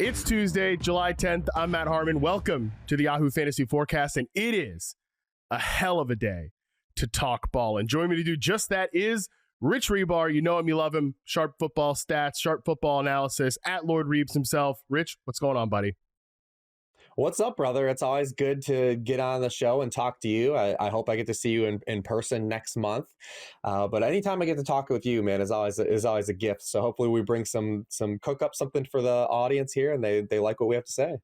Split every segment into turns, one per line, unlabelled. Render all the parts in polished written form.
It's Tuesday, July 10th. I'm Matt Harmon. Welcome to the Yahoo Fantasy Forecast, and it is a hell of a day to talk ball. And joining me to do just that is Rich Hribar. You know him, you love him. Sharp football stats, sharp football analysis, at Lord Reeves himself. Rich, what's going on, buddy?
What's up, brother? It's always good to get on the show and talk to you. I hope I get to see you in person next month. But anytime I get to talk with you, man, is always a gift. So hopefully we bring some cook up something for the audience here, and they like what we have to say.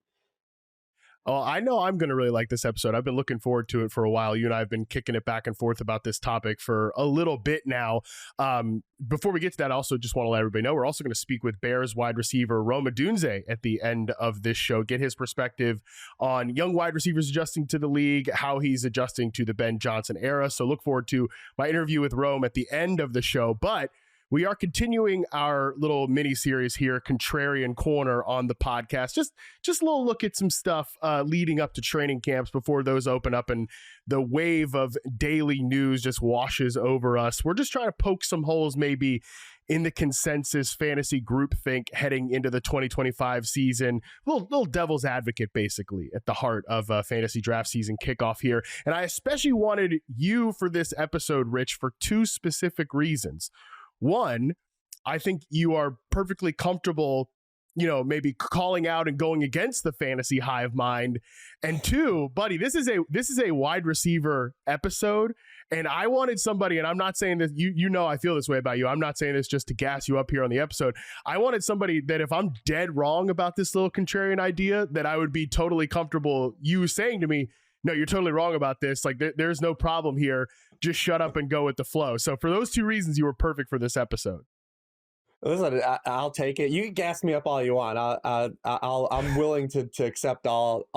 Oh, I know I'm going to really like this episode. I've been looking forward to it for a while. You and I have been kicking it back and forth about this topic for a little bit now. Before we get to that, I also just want to let everybody know we're also going to speak with Bears wide receiver Rome Odunze at the end of this show, get his perspective on young wide receivers adjusting to the league, how he's adjusting to the Ben Johnson era. So look forward to my interview with Rome at the end of the show. But we are continuing our little mini series here, Contrarian Corner, on the podcast. Just a little look at some stuff leading up to training camps before those open up and the wave of daily news just washes over us. We're just trying to poke some holes maybe in the consensus fantasy groupthink heading into the 2025 season. Little devil's advocate, basically, at the heart of fantasy draft season kickoff here. And I especially wanted you for this episode, Rich, for two specific reasons. One, I think you are perfectly comfortable, maybe calling out and going against the fantasy hive mind. And two, buddy, this is a wide receiver episode, and I wanted somebody, and I'm not saying this, I feel this way about you. I'm not saying this just to gas you up here on the episode. I wanted somebody that if I'm dead wrong about this little contrarian idea, that I would be totally comfortable you saying to me, no, you're totally wrong about this. Like, there's no problem here. Just shut up and go with the flow. So for those two reasons, you were perfect for this episode.
Listen, I'll take it. You can gas me up all you want. I'm willing to accept all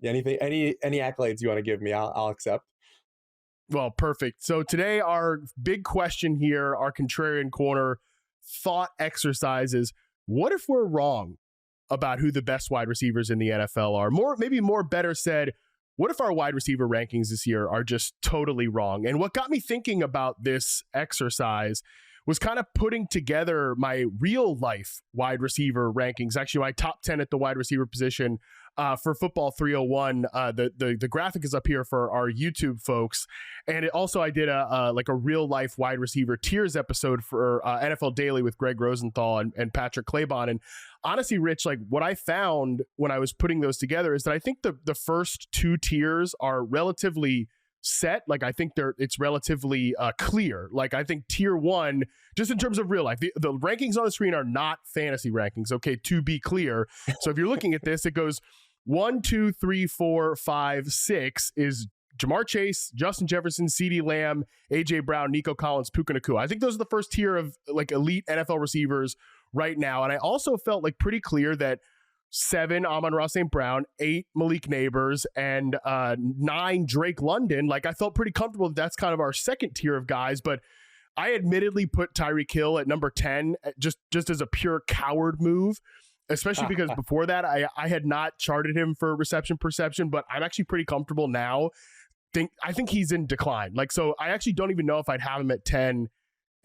anything, any accolades you want to give me. I'll accept.
Well, perfect. So today, our big question here, our Contrarian Corner thought exercise is: what if we're wrong about who the best wide receivers in the NFL are? Maybe more better said, what if our wide receiver rankings this year are just totally wrong? And what got me thinking about this exercise was kind of putting together my real life wide receiver rankings, actually my top 10 at the wide receiver position for Football 301. The graphic is up here for our YouTube folks. And I did a real life wide receiver tiers episode for NFL Daily with Greg Rosenthal and Patrick Claybon. And honestly, Rich, like what I found when I was putting those together is that I think the first two tiers are relatively set. Like I think it's relatively clear. Like I think tier one, just in terms of real life, the rankings on the screen are not fantasy rankings. Okay, to be clear. So if you're looking at this, it goes 1, 2, 3, 4, 5, 6 is Jamar Chase, Justin Jefferson, CeeDee Lamb, AJ Brown, Nico Collins, Puka Nacua. I think those are the first tier of like elite NFL receivers right now. And I also felt like pretty clear that 7, Amon-Ra St. Brown, 8, Malik Neighbors, and 9, Drake London. Like I felt pretty comfortable that that's kind of our second tier of guys, but I admittedly put Tyreek Hill at number 10 just as a pure coward move, especially because before that I had not charted him for reception perception, but I'm actually pretty comfortable now. I think he's in decline. Like, so I actually don't even know if I'd have him at 10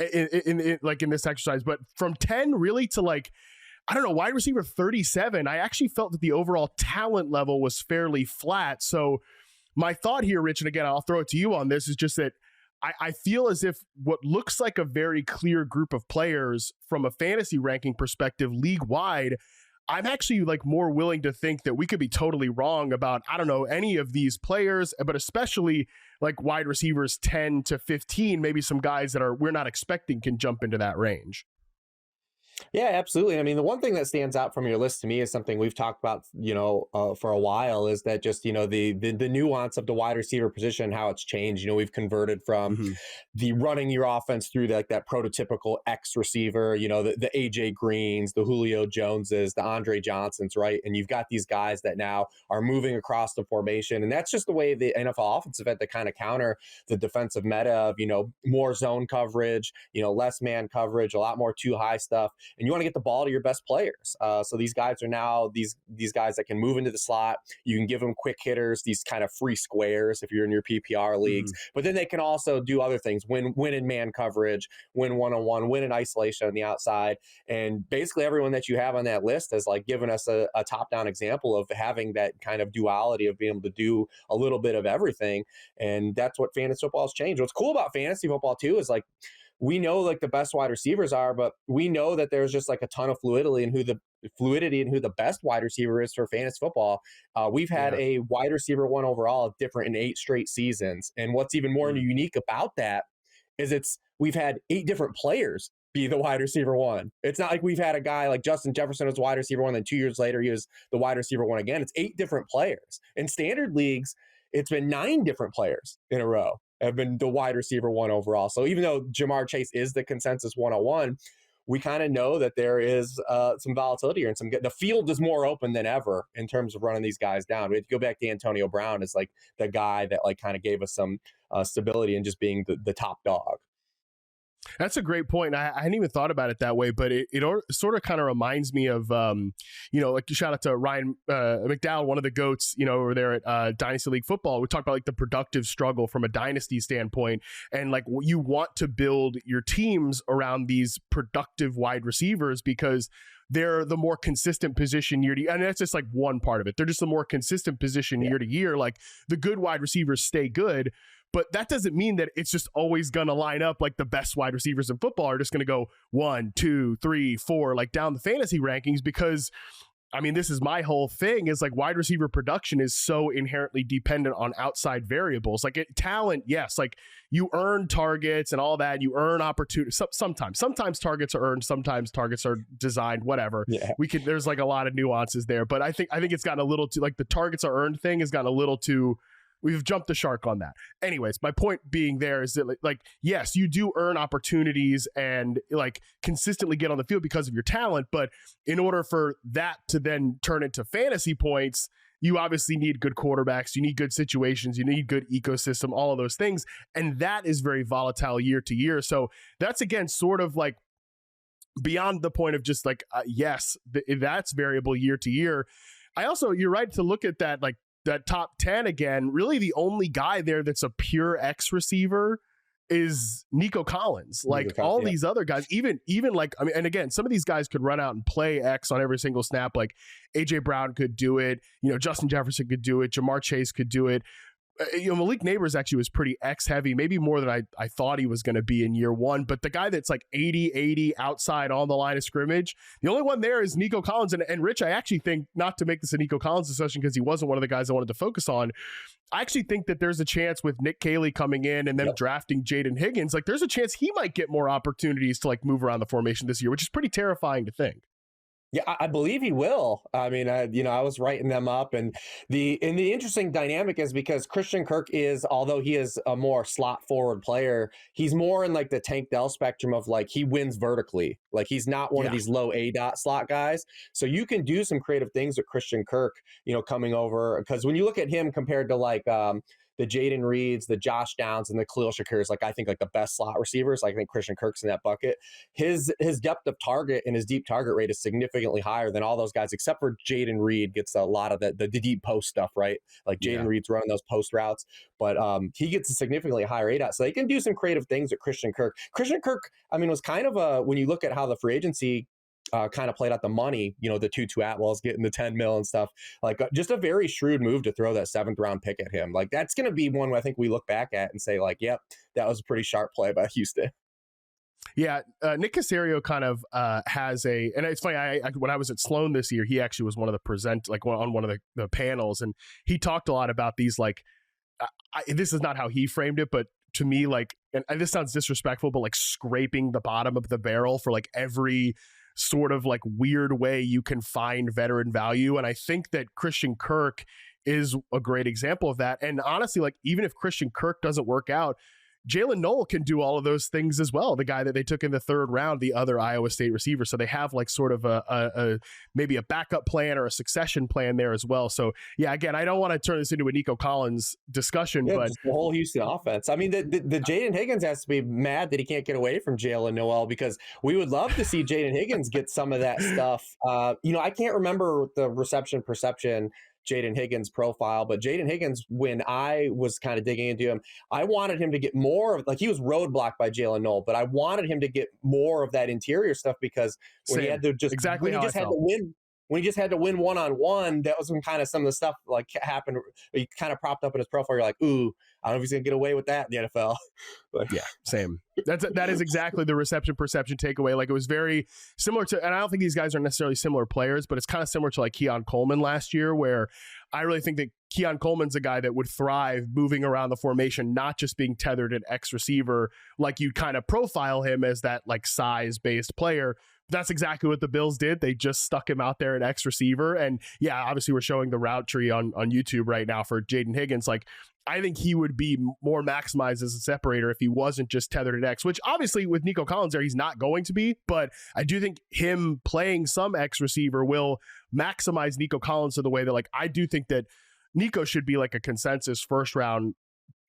in this exercise, but from 10 really to like, I don't know, wide receiver 37, I actually felt that the overall talent level was fairly flat. So my thought here, Rich, and again, I'll throw it to you on this, is just that I feel as if what looks like a very clear group of players from a fantasy ranking perspective, league-wide, I'm actually like more willing to think that we could be totally wrong about, I don't know, any of these players, but especially like wide receivers 10 to 15, maybe some guys that we're not expecting can jump into that range.
Yeah, absolutely. I mean, the one thing that stands out from your list to me is something we've talked about, for a while, is that just, the nuance of the wide receiver position, how it's changed. We've converted from the running your offense through that prototypical X receiver, the AJ Greens, the Julio Joneses, the Andre Johnsons, right? And you've got these guys that now are moving across the formation. And that's just the way the NFL offensive had to kind of counter the defensive meta of, more zone coverage, less man coverage, a lot more too high stuff. and you want to get the ball to your best players. So these guys are now these guys that can move into the slot. You can give them quick hitters, these kind of free squares if you're in your PPR leagues, but then they can also do other things, win in man coverage, win one-on-one, win in isolation on the outside. And basically everyone that you have on that list has like given us a top-down example of having that kind of duality of being able to do a little bit of everything. And that's what fantasy football has changed. What's cool about fantasy football too is like, we know like the best wide receivers are, but we know that there's just like a ton of fluidity in who the best wide receiver is for fantasy football. We've had a wide receiver one overall different in 8 straight seasons. And what's even more unique about that is we've had 8 different players be the wide receiver one. It's not like we've had a guy like Justin Jefferson was wide receiver one, then 2 years later he was the wide receiver one again. It's 8 different players. In standard leagues, it's been 9 different players in a row have been the wide receiver one overall. So even though Jamar Chase is the consensus 101, we kind of know that there is some volatility here and the field is more open than ever in terms of running these guys down. We have to go back to Antonio Brown as like the guy that like kind of gave us some stability and just being the top dog.
That's a great point. I hadn't even thought about it that way, but it sort of kind of reminds me of, like shout out to Ryan McDowell, one of the GOATs, over there at Dynasty League Football. We talked about like the productive struggle from a dynasty standpoint. And like you want to build your teams around these productive wide receivers because they're the more consistent position year to year. And that's just like one part of it. They're just the more consistent position year to year. Like the good wide receivers stay good. But that doesn't mean that it's just always going to line up like the best wide receivers in football are just going to go 1, 2, 3, 4, like down the fantasy rankings because, I mean, this is my whole thing is like wide receiver production is so inherently dependent on outside variables. Like talent, yes, like you earn targets and all that. You earn opportunities. Sometimes targets are earned. Sometimes targets are designed, whatever. Yeah. There's like a lot of nuances there. But I think it's gotten a little too, like the targets are earned thing has gotten a little too, we've jumped the shark on that. Anyways, my point being there is that like, yes, you do earn opportunities and like consistently get on the field because of your talent. But in order for that to then turn into fantasy points, you obviously need good quarterbacks. You need good situations. You need good ecosystem, all of those things. And that is very volatile year to year. So that's, again, sort of like beyond the point of just like, yes, that's variable year to year. You're right to look at that, like, that top 10 again, really the only guy there that's a pure X receiver is Nico Collins. Like all these other guys, even like, I mean, and again, some of these guys could run out and play X on every single snap. Like AJ Brown could do it. Justin Jefferson could do it. Jamar Chase could do it. Malik Neighbors actually was pretty X heavy, maybe more than I thought he was going to be in year one. But the guy that's like 80 outside on the line of scrimmage, the only one there is Nico Collins. And Rich, I actually think, not to make this a Nico Collins discussion because he wasn't one of the guys I wanted to focus on, I actually think that there's a chance with Nick Caley coming in and then drafting Jaden Higgins, like there's a chance he might get more opportunities to like move around the formation this year, which is pretty terrifying to think.
Yeah, I believe he will. I mean, I was writing them up, and the interesting dynamic is because Christian Kirk is, although he is a more slot forward player, he's more in like the Tank Dell spectrum of like he wins vertically. Like he's not one of these low A-dot slot guys. So you can do some creative things with Christian Kirk, coming over, because when you look at him compared to like the Jaden Reeds, the Josh Downs, and the Khalil Shakir is like, I think like the best slot receivers. I think Christian Kirk's in that bucket. His depth of target and his deep target rate is significantly higher than all those guys, except for Jaden Reed gets a lot of the deep post stuff, right? Like Jaden Reed's running those post routes, but he gets a significantly higher ADOT. So they can do some creative things with Christian Kirk. Christian Kirk, I mean, was kind of when you look at how the free agency kind of played out the money, the Tutu Atwell's getting the 10 mil and stuff, like just a very shrewd move to throw that 7th round pick at him. Like that's going to be one I think we look back at and say like, yep, that was a pretty sharp play by Houston.
Yeah, Nick Caserio kind of has and it's funny, I when I was at Sloan this year, he actually was one of the on one of the panels, and he talked a lot about these, like, this is not how he framed it, but to me, like, and this sounds disrespectful, but like scraping the bottom of the barrel for like every sort of like weird way you can find veteran value. And I think that Christian Kirk is a great example of that. And honestly, like even if Christian Kirk doesn't work out, Jalen Noel can do all of those things as well. The guy that they took in the third round, the other Iowa State receiver. So they have like sort of a maybe a backup plan or a succession plan there as well. So yeah, again, I don't want to turn this into a Nico Collins discussion, but
just the whole Houston offense. I mean, the Jaden Higgins has to be mad that he can't get away from Jalen Noel, because we would love to see Jaden Higgins get some of that stuff. I can't remember the reception perception Jaden Higgins profile, but Jaden Higgins, when I was kind of digging into him, I wanted him to get more of, like, he was roadblocked by Jalen Noel, but I wanted him to get more of that interior stuff, because when he had to just when he just had to win. When he just had to win one-on-one, that was when kind of some of the stuff like happened. He kind of propped up in his profile. You're like, ooh, I don't know if he's gonna get away with that in the NFL. But
yeah, same. That is exactly the reception perception takeaway. Like, it was very similar to, and I don't think these guys are necessarily similar players, but it's kind of similar to like Keon Coleman last year, where I really think that Keon Coleman's a guy that would thrive moving around the formation, not just being tethered at X receiver. Like, you kind of profile him as that like size-based player. That's exactly what the Bills did. They just stuck him out there at X receiver. And yeah, obviously we're showing the route tree on YouTube right now for Jaden Higgins. Like, I think he would be more maximized as a separator if he wasn't just tethered at X, which obviously with Nico Collins there, he's not going to be. But I do think him playing some X receiver will maximize Nico Collins in the way that, like, I do think that Nico should be like a consensus first round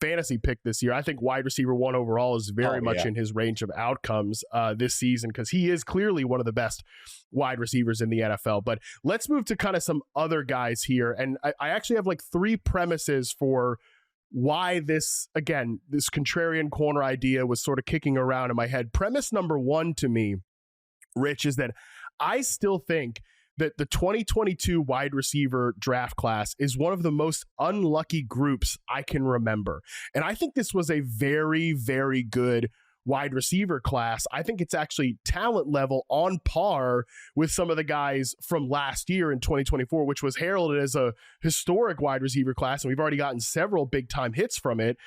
fantasy pick this year. I think wide receiver 1 overall is very much in his range of outcomes this season, because he is clearly one of the best wide receivers in the NFL. But let's move to kind of some other guys here. And I actually have like 3 premises for why this contrarian corner idea was sort of kicking around in my head. Premise number 1 to me, Rich, is that I still think that the 2022 wide receiver draft class is one of the most unlucky groups I can remember. And I think this was a very, very good wide receiver class. I think it's actually talent level on par with some of the guys from last year in 2024, which was heralded as a historic wide receiver class. And we've already gotten several big time hits from it.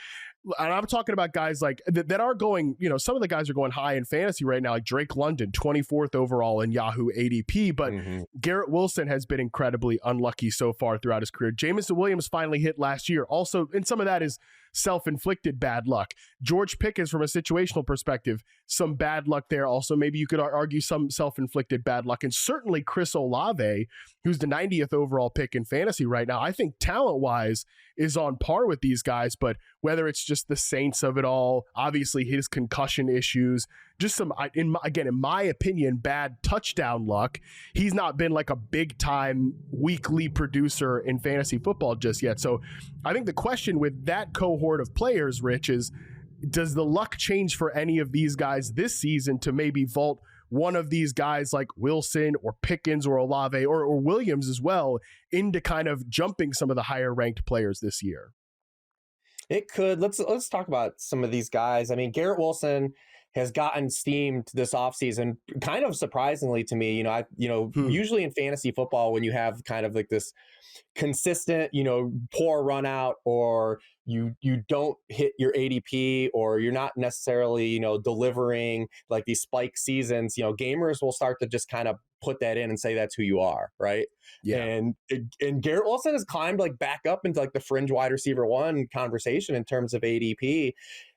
And I'm talking about guys like that are going, some of the guys are going high in fantasy right now, like Drake London, 24th overall in Yahoo ADP. But Garrett Wilson has been incredibly unlucky so far throughout his career. Jameson Williams finally hit last year. Also, and some of that is self-inflicted bad luck. George Pickens, from a situational perspective, some bad luck there. Also, maybe you could argue some self-inflicted bad luck. And certainly Chris Olave, who's the 90th overall pick in fantasy right now, I think talent-wise is on par with these guys. But whether it's just the Saints of it all, obviously his concussion issues, just some, in my opinion, bad touchdown luck. He's not been like a big time weekly producer in fantasy football just yet. So I think the question with that cohort of players, Rich, is does the luck change for any of these guys this season to maybe vault one of these guys like Wilson or Pickens or Olave or Williams as well into kind of jumping some of the higher ranked players this year?
It could. Let's talk about some of these guys. I mean, Garrett Wilson has gotten steamed this offseason, kind of surprisingly to me. Usually in fantasy football, when you have kind of like this consistent, poor run out, or you don't hit your ADP, or you're not necessarily, delivering like these spike seasons, gamers will start to just kind of put that in and say that's who you are, right? Yeah. And Garrett Wilson has climbed like back up into like the fringe wide receiver 1 conversation in terms of ADP.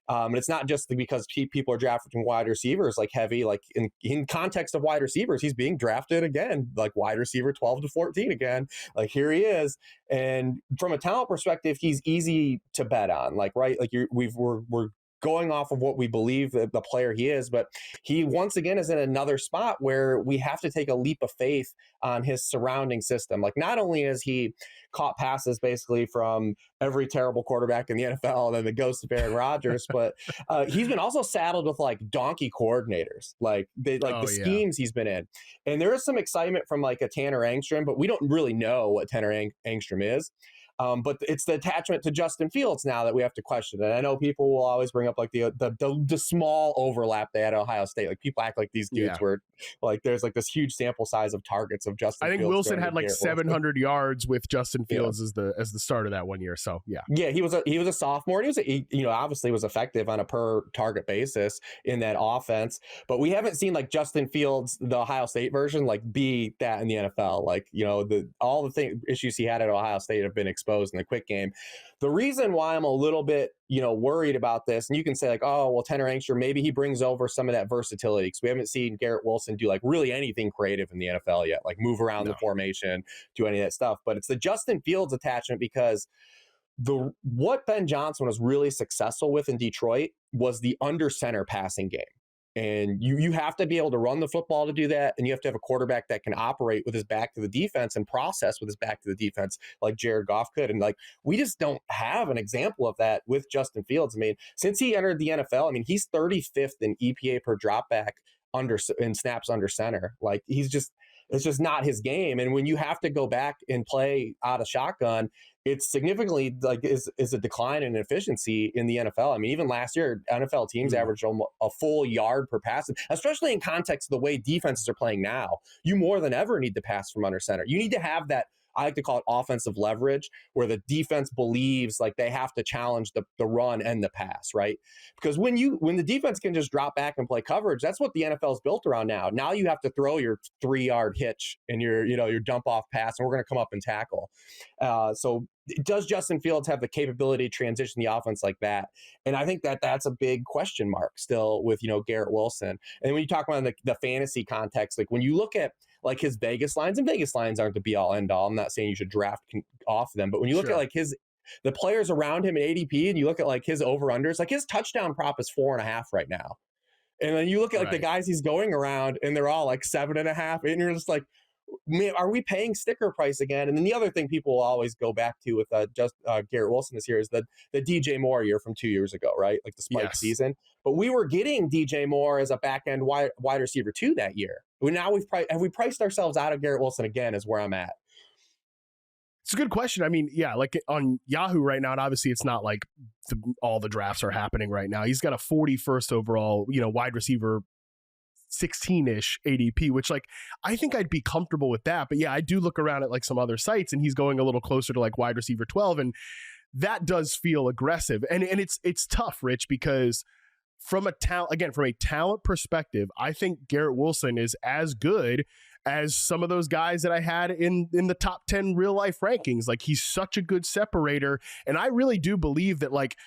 And it's not just because people are drafting wide receivers like heavy, like in context of wide receivers, he's being drafted again, like wide receiver 12 to 14 again. Like, here he is. And from a talent perspective, he's easy to bet on, like, right? Like we're going off of what we believe the player he is, but he once again is in another spot where we have to take a leap of faith on his surrounding system. Like, not only has he caught passes basically from every terrible quarterback in the NFL and then the ghost of Aaron Rodgers, but he's been also saddled with like donkey coordinators, like the schemes he's been in. And there is some excitement from like a Tanner Angstrom, but we don't really know what Tanner Angstrom is. But it's the attachment to Justin Fields now that we have to question. And I know people will always bring up like the small overlap they had at Ohio State. Like, people act like these dudes were like, there's like this huge sample size of targets of Justin Fields. I think
Wilson had like 700 yards with Justin Fields as the start of that one year. So
yeah, he was a sophomore. And he obviously was effective on a per target basis in that offense. But we haven't seen like Justin Fields, the Ohio State version, like be that in the NFL. Like, all the issues he had at Ohio State have been exposed exposed in the quick game. The reason why I'm a little bit, worried about this, and you can say like, oh, well, Tanner Angstrom, maybe he brings over some of that versatility, because we haven't seen Garrett Wilson do like really anything creative in the NFL yet, like move around the formation, do any of that stuff. But it's the Justin Fields attachment, because what Ben Johnson was really successful with in Detroit was the under center passing game. And you have to be able to run the football to do that. And you have to have a quarterback that can operate with his back to the defense and process with his back to the defense like Jared Goff could. And like, we just don't have an example of that with Justin Fields. I mean, since he entered the NFL, I mean, he's 35th in EPA per dropback in snaps under center. Like, it's just not his game. And when you have to go back and play out of shotgun, it's significantly like is a decline in efficiency in the NFL. I mean, even last year, NFL teams averaged almost a full yard per pass, especially in context of the way defenses are playing now. You more than ever need to pass from under center. You need to have that, I like to call it offensive leverage, where the defense believes like they have to challenge the run and the pass, right? Because when the defense can just drop back and play coverage, that's what the NFL is built around now. Now you have to throw your 3-yard hitch and your dump off pass, and we're going to come up and tackle. So does Justin Fields have the capability to transition the offense like that? And I think that's a big question mark still with, Garrett Wilson. And when you talk about the fantasy context, like when you look at like his Vegas lines, and Vegas lines aren't the be all end all. I'm not saying you should draft off them, but when you look at like the players around him in ADP, and you look at like his over unders, like his touchdown prop is 4.5 right now. And then you look at like the guys he's going around, and they're all like 7.5, and you're just like, man, are we paying sticker price again? And then the other thing people will always go back to with Garrett Wilson this year is the DJ Moore year from 2 years ago, right? Like the spike season. But we were getting DJ Moore as a back end wide receiver too that year. Now have we priced ourselves out of Garrett Wilson again? Is where I'm at.
It's a good question. I mean, yeah, like on Yahoo right now, and obviously it's not like all the drafts are happening right now. He's got a 41st overall, wide receiver 16-ish ADP, which like I think I'd be comfortable with that. But yeah, I do look around at like some other sites, and he's going a little closer to like wide receiver 12, and that does feel aggressive. And it's tough, Rich, because from a talent perspective, I think Garrett Wilson is as good as some of those guys that I had in the top 10 real life rankings. Like, he's such a good separator, and I really do believe that like,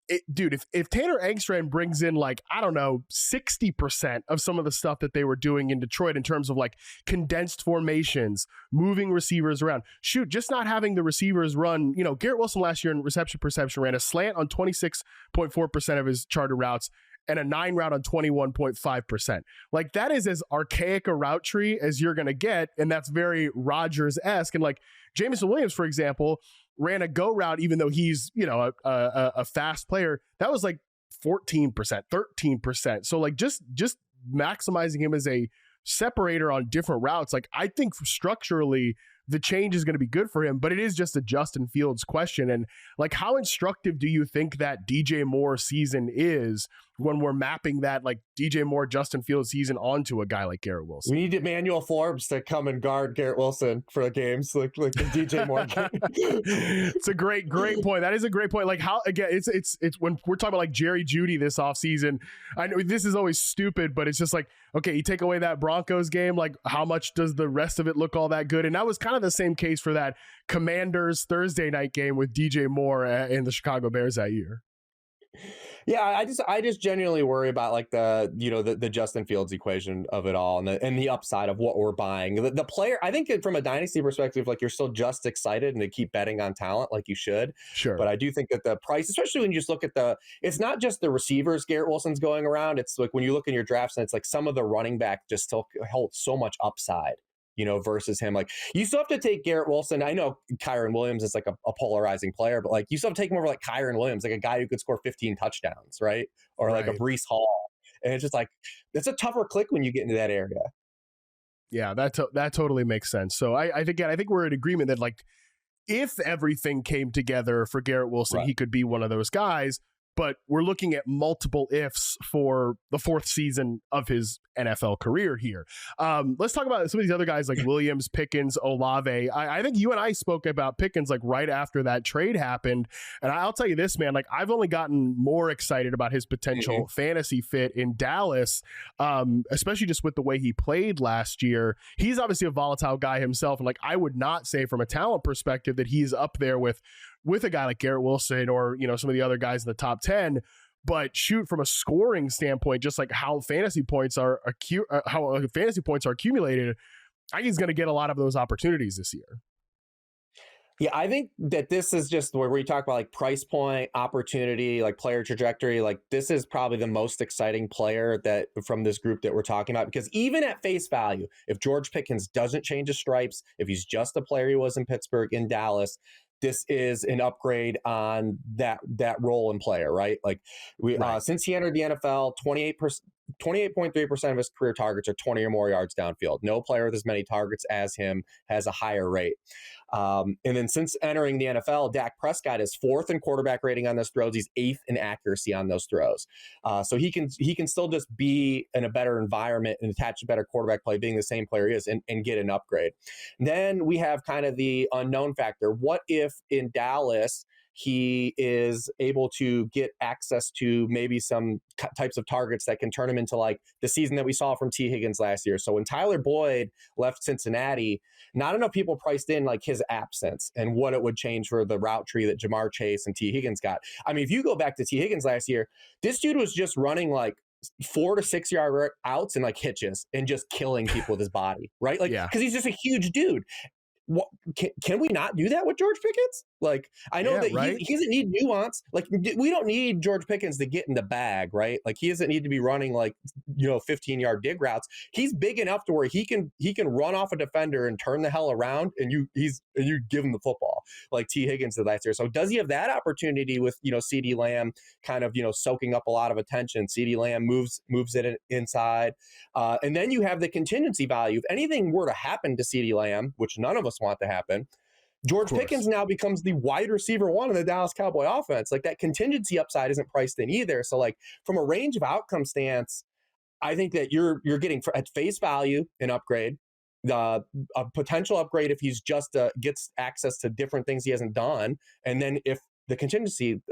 if Tanner Angstrom brings in like, I don't know, 60% of some of the stuff that they were doing in Detroit in terms of like condensed formations, moving receivers around, just not having the receivers run, Garrett Wilson last year in reception perception ran a slant on 26.4% of his charted routes and a 9 route on 21.5%. Like, that is as archaic a route tree as you're going to get. And that's very Rodgers-esque. And like Jameson Williams, for example, ran a go route, even though he's, a fast player, that was like 14%, 13%. So like just maximizing him as a separator on different routes. Like, I think structurally the change is going to be good for him, but it is just a Justin Fields question. And like, how instructive do you think that DJ Moore season is when we're mapping that like DJ Moore, Justin Fields season onto a guy like Garrett Wilson?
We need Emmanuel Forbes to come and guard Garrett Wilson for the games, like the DJ Moore game.
It's a great point. That is a great point. Like, how, again, it's when we're talking about like Jerry Jeudy this offseason, I know this is always stupid, but it's just like, okay, you take away that Broncos game, like how much does the rest of it look all that good? And that was kind of the same case for that Commanders Thursday night game with DJ Moore in the Chicago Bears that year.
Yeah, I just genuinely worry about like the Justin Fields equation of it all, and the upside of what we're buying. The player, I think from a dynasty perspective, like, you're still just excited and to keep betting on talent like you should.
Sure.
But I do think that the price, especially when you just look at it's not just the receivers Garrett Wilson's going around. It's like when you look in your drafts, and it's like some of the running back just still hold so much upside, versus him. Like, you still have to take Garrett Wilson. I know Kyron Williams is like a polarizing player, but like, you still have to take him over like Kyron Williams, like a guy who could score 15 touchdowns, right? Or like a Breece Hall. And it's just like, it's a tougher click when you get into that area.
Yeah, that totally makes sense. So I think we're in agreement that like, if everything came together for Garrett Wilson, he could be one of those guys. but we're looking at multiple ifs for the fourth season of his NFL career here. Let's talk about some of these other guys like Williams, Pickens, Olave. I think you and I spoke about Pickens like right after that trade happened. And I'll tell you this, man, like I've only gotten more excited about his potential fantasy fit in Dallas, especially just with the way he played last year. He's obviously a volatile guy himself. And like, I would not say from a talent perspective that he's up there with a guy like Garrett Wilson or, you know, some of the other guys in the top 10, but shoot, from a scoring standpoint, just like how fantasy points are accumulated, I think he's going to get a lot of those opportunities this year.
Yeah, I think that this is just where we talk about like price point, opportunity, like player trajectory. Like this is probably the most exciting player that from this group that we're talking about, because even at face value, if George Pickens doesn't change his stripes, if he's just a player he was in Pittsburgh, in Dallas, this is an upgrade on that role and player, right? Like since he entered the NFL, 28.3% of his career targets are 20 or more yards downfield. No player with as many targets as him has a higher rate. And then since entering the NFL, Dak Prescott is 4th in quarterback rating on those throws. He's 8th in accuracy on those throws. So he can still just be in a better environment and attach a better quarterback play, being the same player he is, and get an upgrade. Then we have kind of the unknown factor. What if in Dallas he is able to get access to maybe some types of targets that can turn him into like the season that we saw from T. Higgins last year? So when Tyler Boyd left Cincinnati, not enough people priced in like his absence and what it would change for the route tree that Jamar Chase and T. Higgins got. I mean, if you go back to T. Higgins last year, this dude was just running like 4 to 6 yard outs and like hitches and just killing people with his body, right? Like, because he's just a huge dude. What, can we not do that with George Pickens? Like, I know that he doesn't need nuance. Like, we don't need George Pickens to get in the bag, right? Like, he doesn't need to be running like, 15-yard dig routes. He's big enough to where he can run off a defender and turn the hell around, and you give him the football like T. Higgins did last year. So does he have that opportunity with CeeDee Lamb kind of soaking up a lot of attention? CeeDee Lamb moves it inside, and then you have the contingency value. If anything were to happen to CeeDee Lamb, which none of us want to happen, George Pickens now becomes the wide receiver one in the Dallas Cowboy offense. Like, that contingency upside isn't priced in either. So like, from a range of outcome stance, I think that you're getting at face value an upgrade, a potential upgrade if he's just gets access to different things he hasn't done, and then if the contingency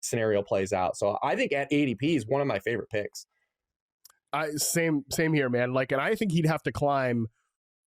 scenario plays out. So I think at ADP is one of my favorite picks.
Same here, man. Like, and I think he'd have to climb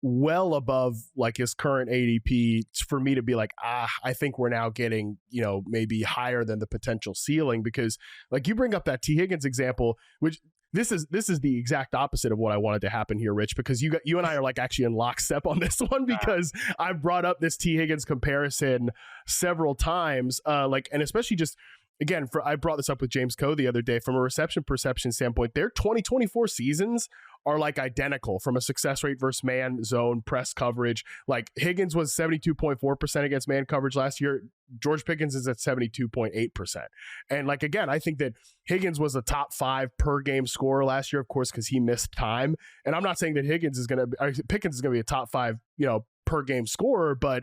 well above like his current ADP for me to be like, I think we're now getting, maybe higher than the potential ceiling, because like you bring up that T. Higgins example, which this is the exact opposite of what I wanted to happen here, Rich, because you and I are like actually in lockstep on this one, because I brought up this T. Higgins comparison several times, and especially just, again, I brought this up with James Coe the other day. From a reception perception standpoint, their 2024 seasons are like identical from a success rate versus man, zone, press coverage. Like, Higgins was 72.4% against man coverage last year. George Pickens is at 72.8%. And like, again, I think that Higgins was a top 5 per game scorer last year, of course, because he missed time. And I'm not saying that Pickens is going to be a top 5, per game scorer, but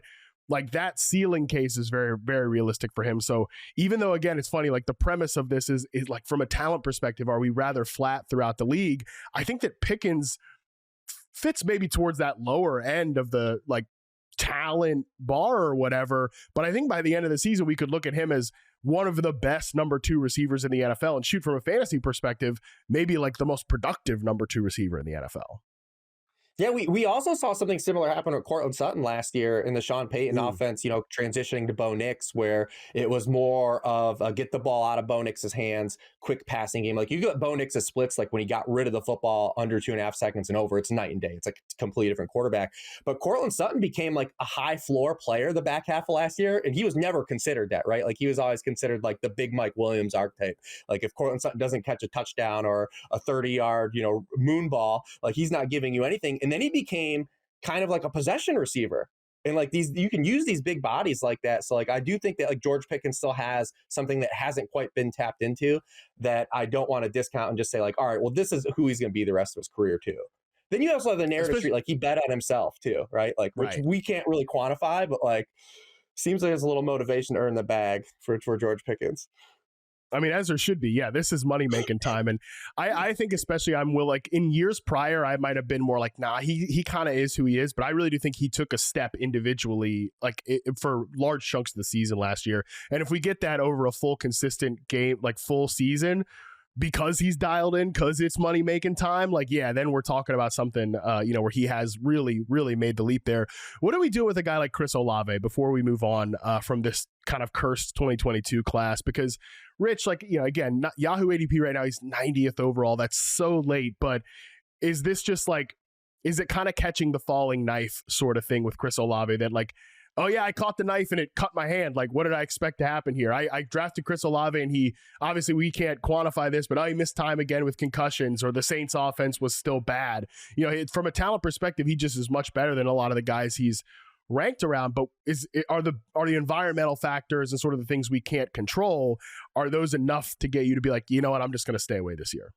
like, that ceiling case is very, very realistic for him. So even though, again, it's funny, like the premise of this is like, from a talent perspective, are we rather flat throughout the league? I think that Pickens fits maybe towards that lower end of the like talent bar or whatever. But I think by the end of the season, we could look at him as one of the best number 2 receivers in the NFL, and shoot, from a fantasy perspective, maybe like the most productive number 2 receiver in the NFL.
Yeah, we also saw something similar happen with Cortland Sutton last year in the Sean Payton offense, transitioning to Bo Nix, where it was more of a get the ball out of Bo Nix's hands, quick passing game. Like, you got Bo Nix's splits, like when he got rid of the football under 2.5 seconds and over, it's night and day. It's like a completely different quarterback. But Cortland Sutton became like a high floor player the back half of last year, and he was never considered that, right? Like, he was always considered like the big Mike Williams archetype. Like, if Cortland Sutton doesn't catch a touchdown or a 30-yard, moon ball, like, he's not giving you anything. And then he became kind of like a possession receiver. And like, you can use these big bodies like that. So like, I do think that like George Pickens still has something that hasn't quite been tapped into, that I don't want to discount and just say like, all right, well, this is who he's going to be the rest of his career too. Then you also have the narrative street, like he bet on himself too, right? Like, which we can't really quantify, but like, seems like there's a little motivation to earn the bag for George Pickens.
I mean, as there should be. Yeah, this is money making time. And I think especially in years prior, I might have been more like, nah, he kind of is who he is. But I really do think he took a step individually, for large chunks of the season last year. And if we get that over a full consistent game, like full season, because he's dialed in, because it's money making time, then we're talking about something, where he has really, really made the leap there. What do we do with a guy like Chris Olave before we move on from this kind of cursed 2022 class? Because Rich, again, Yahoo ADP right now, he's 90th overall. That's so late, but is this just is it kind of catching the falling knife sort of thing with Chris Olave that oh yeah, I caught the knife and it cut my hand. What did I expect to happen here? I drafted Chris Olave and he, obviously we can't quantify this, but he missed time again with concussions, or the Saints offense was still bad. From a talent perspective, he just is much better than a lot of the guys he's ranked around. But are the environmental factors and sort of the things we can't control, are those enough to get you to be like, you know what, I'm just going to stay away this year?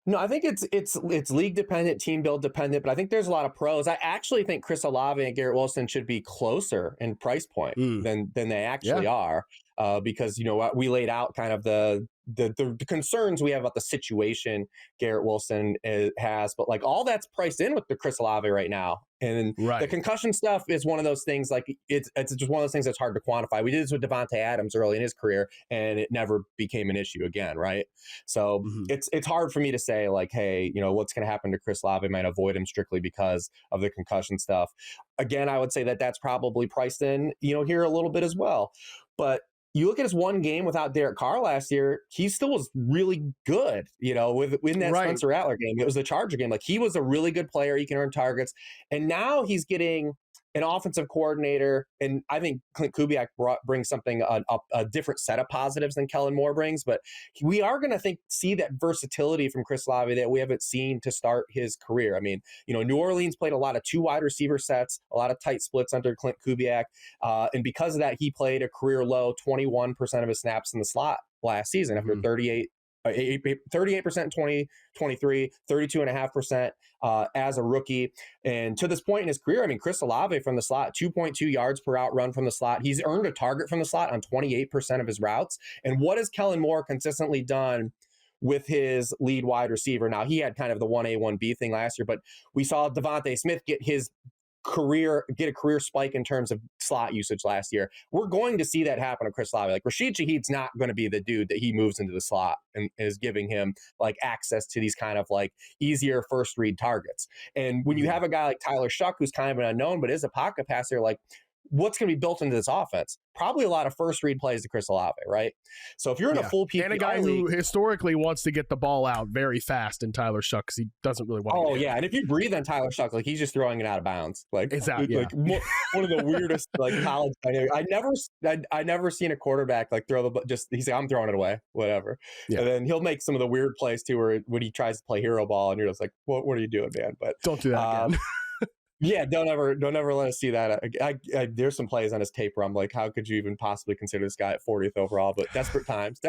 No, I think it's league dependent, team build dependent, but I think there's a lot of pros. I actually think Chris Olave and Garrett Wilson should be closer in price point than they actually are, because we laid out kind of the concerns we have about the situation Garrett Wilson has, but all that's priced in with the Chris Olave right now. And the concussion stuff is one of those things, it's just one of those things that's hard to quantify. We did this with Devontae Adams early in his career, and it never became an issue again, right? So it's hard for me to say, hey, what's going to happen to Chris Olave? Might avoid him strictly because of the concussion stuff. Again, I would say that that's probably priced in, here a little bit as well. But you look at his one game without Derek Carr last year, he still was really good, within that Spencer Rattler game. It was the Charger game. He was a really good player. He can earn targets. And now he's getting an offensive coordinator. And I think Clint Kubiak brings something, a different set of positives than Kellen Moore brings. But we are going to see that versatility from Chris Olave that we haven't seen to start his career. I mean, New Orleans played a lot of 2 wide receiver sets, a lot of tight splits under Clint Kubiak. And because of that, he played a career low 21% of his snaps in the slot last season after 38% in 2023, 32.5% as a rookie. And to this point in his career, I mean, Chris Olave from the slot, 2.2 yards per out run from the slot. He's earned a target from the slot on 28% of his routes. And what has Kellen Moore consistently done with his lead wide receiver? Now, he had kind of the 1A, 1B thing last year, but we saw Devontae Smith get a career spike in terms of slot usage last year. We're going to see that happen to Chris Olave. Rashid Shaheed's not going to be the dude that he moves into the slot and is giving him access to these kind of easier first read targets. And when you have a guy like Tyler Shuck, who's kind of an unknown, but is a pocket passer, what's going to be built into this offense? Probably a lot of first read plays to Chris Olave, right? So if you're in a full PPR
and a guy who historically wants to get the ball out very fast in Tyler Shuck, because he doesn't really want to.
Oh yeah, and if you breathe on Tyler Shuck, he's just throwing it out of bounds.
Exactly.
One of the weirdest college. I never seen a quarterback throw the just. He's I'm throwing it away, whatever. Yeah. And then he'll make some of the weird plays too, where when he tries to play hero ball, and you're just what are you doing, man? But
don't do that again.
Yeah, don't ever let us see that. There's some plays on his tape where I'm like, how could you even possibly consider this guy at 40th overall? But desperate times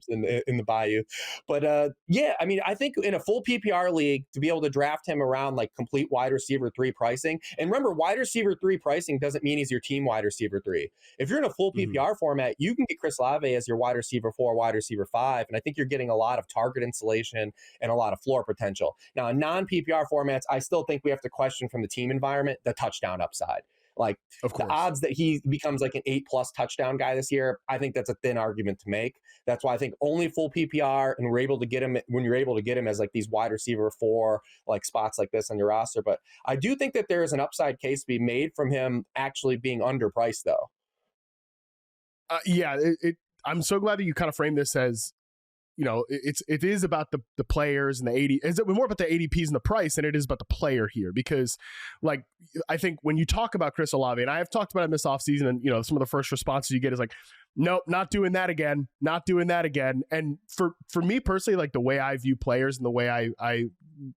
in the Bayou. But yeah, I mean, I think in a full PPR league, to be able to draft him around complete wide receiver 3 pricing, and remember, wide receiver 3 pricing doesn't mean he's your team wide receiver 3. If you're in a full PPR format, you can get Chris Olave as your wide receiver 4, wide receiver 5, and I think you're getting a lot of target insulation and a lot of floor potential. Now, in non-PPR formats, I still think we have to question from the team environment the touchdown upside. The odds that he becomes an 8+ touchdown guy this year, I think that's a thin argument to make. That's why I think only full PPR, and we're able to get him when you're able to get him as these wide receiver 4 spots like this on your roster. But I do think that there is an upside case to be made from him actually being underpriced, though.
Yeah, I'm so glad that you kind of framed this as, it is about the players and the 80. It's more about the ADPs and the price than it is about the player here, because I think when you talk about Chris Olave, and I have talked about him this offseason, and some of the first responses you get is nope, not doing that again. And for me personally, the way I view players and the way I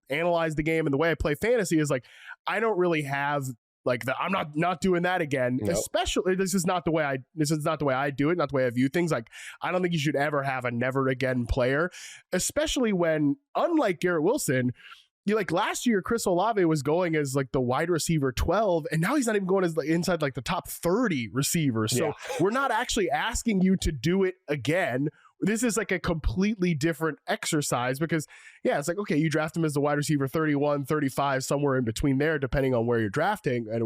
analyze the game and the way I play fantasy is I don't really have I'm not doing that again. Nope. Especially, this is not the way I do it, not the way I view things. I don't think you should ever have a never again player, especially when, unlike Garrett Wilson, you like last year, Chris Olave was going as like the wide receiver 12, and now he's not even going as inside like the top 30 receivers. So we're not actually asking you to do it again. This is like a completely different exercise because, yeah, it's like, okay, you draft him as the wide receiver 31, 35, somewhere in between there, depending on where you're drafting and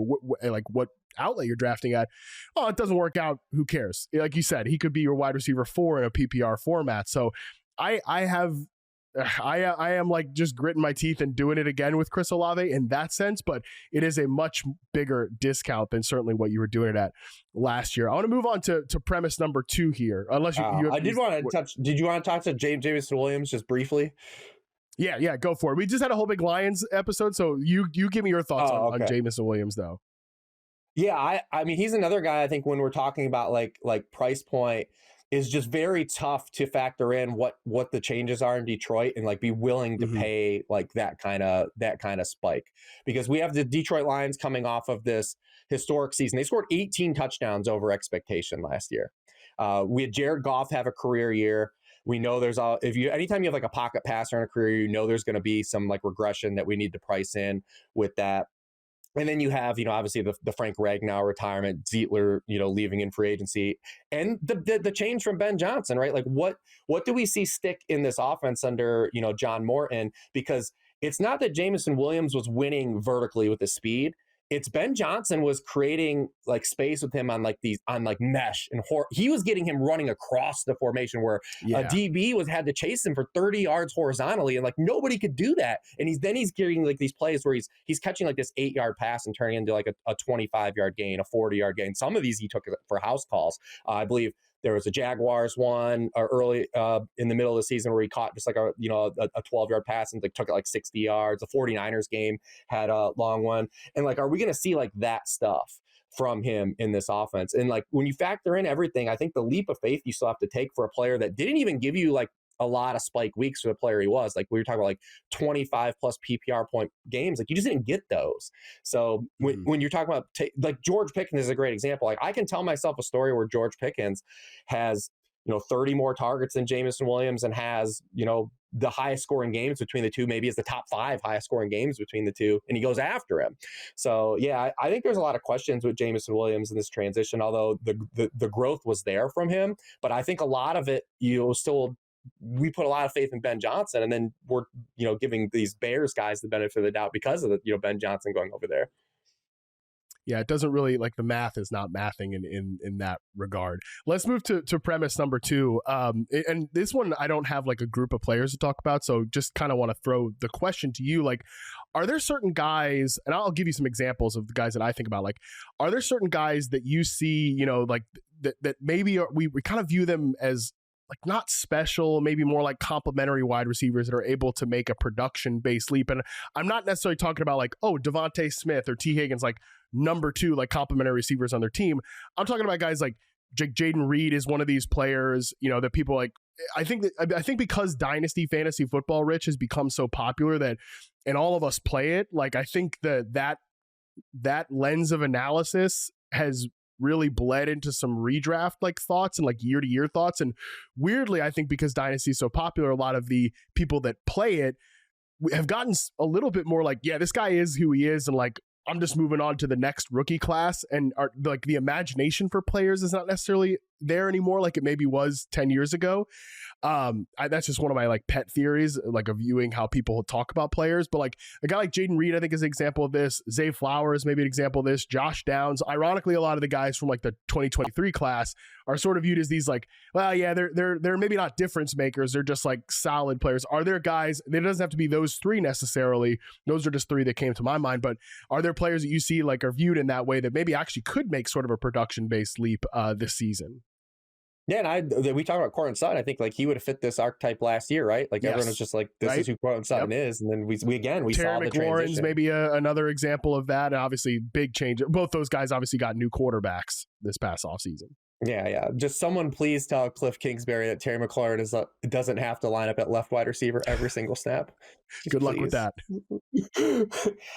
like what outlet you're drafting at. Oh, it doesn't work out. Who cares? Like you said, he could be your wide receiver 4 in a PPR format. So I am like just gritting my teeth and doing it again with Chris Olave in that sense, but it is a much bigger discount than certainly what you were doing it at last year. I want to move on to premise number 2 here, unless you
I did want to touch. Did you want to talk to Jameson Williams just briefly?
Yeah, go for it. We just had a whole big Lions episode, so you give me your thoughts on Jameson Williams though.
Yeah, I mean he's another guy. I think when we're talking about like price point, is just very tough to factor in what the changes are in Detroit and like be willing to pay like that kind of spike, because we have the Detroit Lions coming off of this historic season. They scored 18 touchdowns over expectation last year. We had Jared Goff have a career year. We know there's anytime you have like a pocket passer in a career, you know there's going to be some like regression that we need to price in with that. And then you have, obviously the Frank Ragnow retirement, Zietler, leaving in free agency, and the change from Ben Johnson, right? Like what do we see stick in this offense under, John Morton? Because it's not that Jameson Williams was winning vertically with the speed. It's Ben Johnson was creating like space with him on mesh and he was getting him running across the formation where a DB had to chase him for 30 yards horizontally, and like nobody could do that. And he's getting like these plays where he's catching like this 8-yard pass and turning into like a 25-yard gain, a 40-yard gain. Some of these he took for house calls. I believe there was a Jaguars one early in the middle of the season where he caught just like a 12-yard pass and like took it like 60 yards. The 49ers game had a long one. And like, are we going to see like that stuff from him in this offense? And like when you factor in everything, I think the leap of faith you still have to take for a player that didn't even give you like a lot of spike weeks for the player he was. Like we were talking about like 25 plus PPR point games, like you just didn't get those. So when you're talking about like George Pickens is a great example. Like I can tell myself a story where George Pickens has 30 more targets than Jameson Williams and has the highest scoring games between the two, maybe is the top 5 highest scoring games between the two, and he goes after him. So yeah, I think there's a lot of questions with Jameson Williams in this transition, although the growth was there from him. But I think a lot of it we put a lot of faith in Ben Johnson, and then we're, giving these Bears guys the benefit of the doubt because of the, Ben Johnson going over there.
Yeah, it doesn't really, like, the math is not mathing in that regard. Let's move to premise number 2. And this one, I don't have like a group of players to talk about, so just kind of want to throw the question to you. Like, are there certain guys, and I'll give you some examples of the guys that I think about, like, are there certain guys that you see, like that maybe we kind of view them as like not special, maybe more like complementary wide receivers that are able to make a production-based leap? And I'm not necessarily talking about like, Devontae Smith or T. Higgins, like number 2, like complementary receivers on their team. I'm talking about guys like Jaden Reed is one of these players, that people like. I think because Dynasty Fantasy Football, Rich, has become so popular and all of us play it, like I think that lens of analysis has really bled into some redraft like thoughts and like year-to-year thoughts. And weirdly, I think because Dynasty is so popular, a lot of the people that play it have gotten a little bit more like, yeah, this guy is who he is, and like I'm just moving on to the next rookie class, and like the imagination for players is not necessarily there anymore like it maybe was 10 years ago. That's just one of my like pet theories, like of viewing how people talk about players. But like a guy like Jaden Reed, I think, is an example of this. Zay Flowers, maybe an example of this. Josh Downs. Ironically, a lot of the guys from like the 2023 class are sort of viewed as these like, well, yeah, they're maybe not difference makers. They're just like solid players. Are there guys? It doesn't have to be those 3 necessarily. Those are just 3 that came to my mind. But are there players that you see like are viewed in that way that maybe actually could make sort of a production-based leap this season?
Yeah, and we talked about Courtland Sutton. I think like he would have fit this archetype last year, right? Like everyone was just like, this is who Courtland Sutton is. And then we saw the transition.
Maybe another example of that. And obviously, big change. Both those guys obviously got new quarterbacks this past offseason.
Yeah. Just someone please tell Cliff Kingsbury that Terry McLaurin doesn't have to line up at left wide receiver every single snap.
Good luck with that.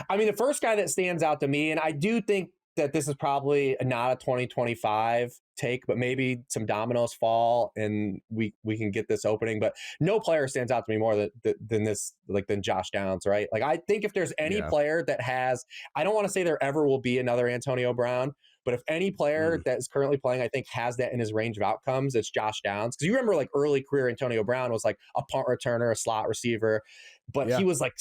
I mean, the first guy that stands out to me, and I do think that this is probably not a 2025 take, but maybe some dominoes fall and we can get this opening. But no player stands out to me more than Josh Downs, right? Like, I think if there's any player that has, I don't want to say there ever will be another Antonio Brown, but if any player that is currently playing, I think has that in his range of outcomes, it's Josh Downs. Because you remember, like, early career Antonio Brown was like a punt returner, a slot receiver, but he was like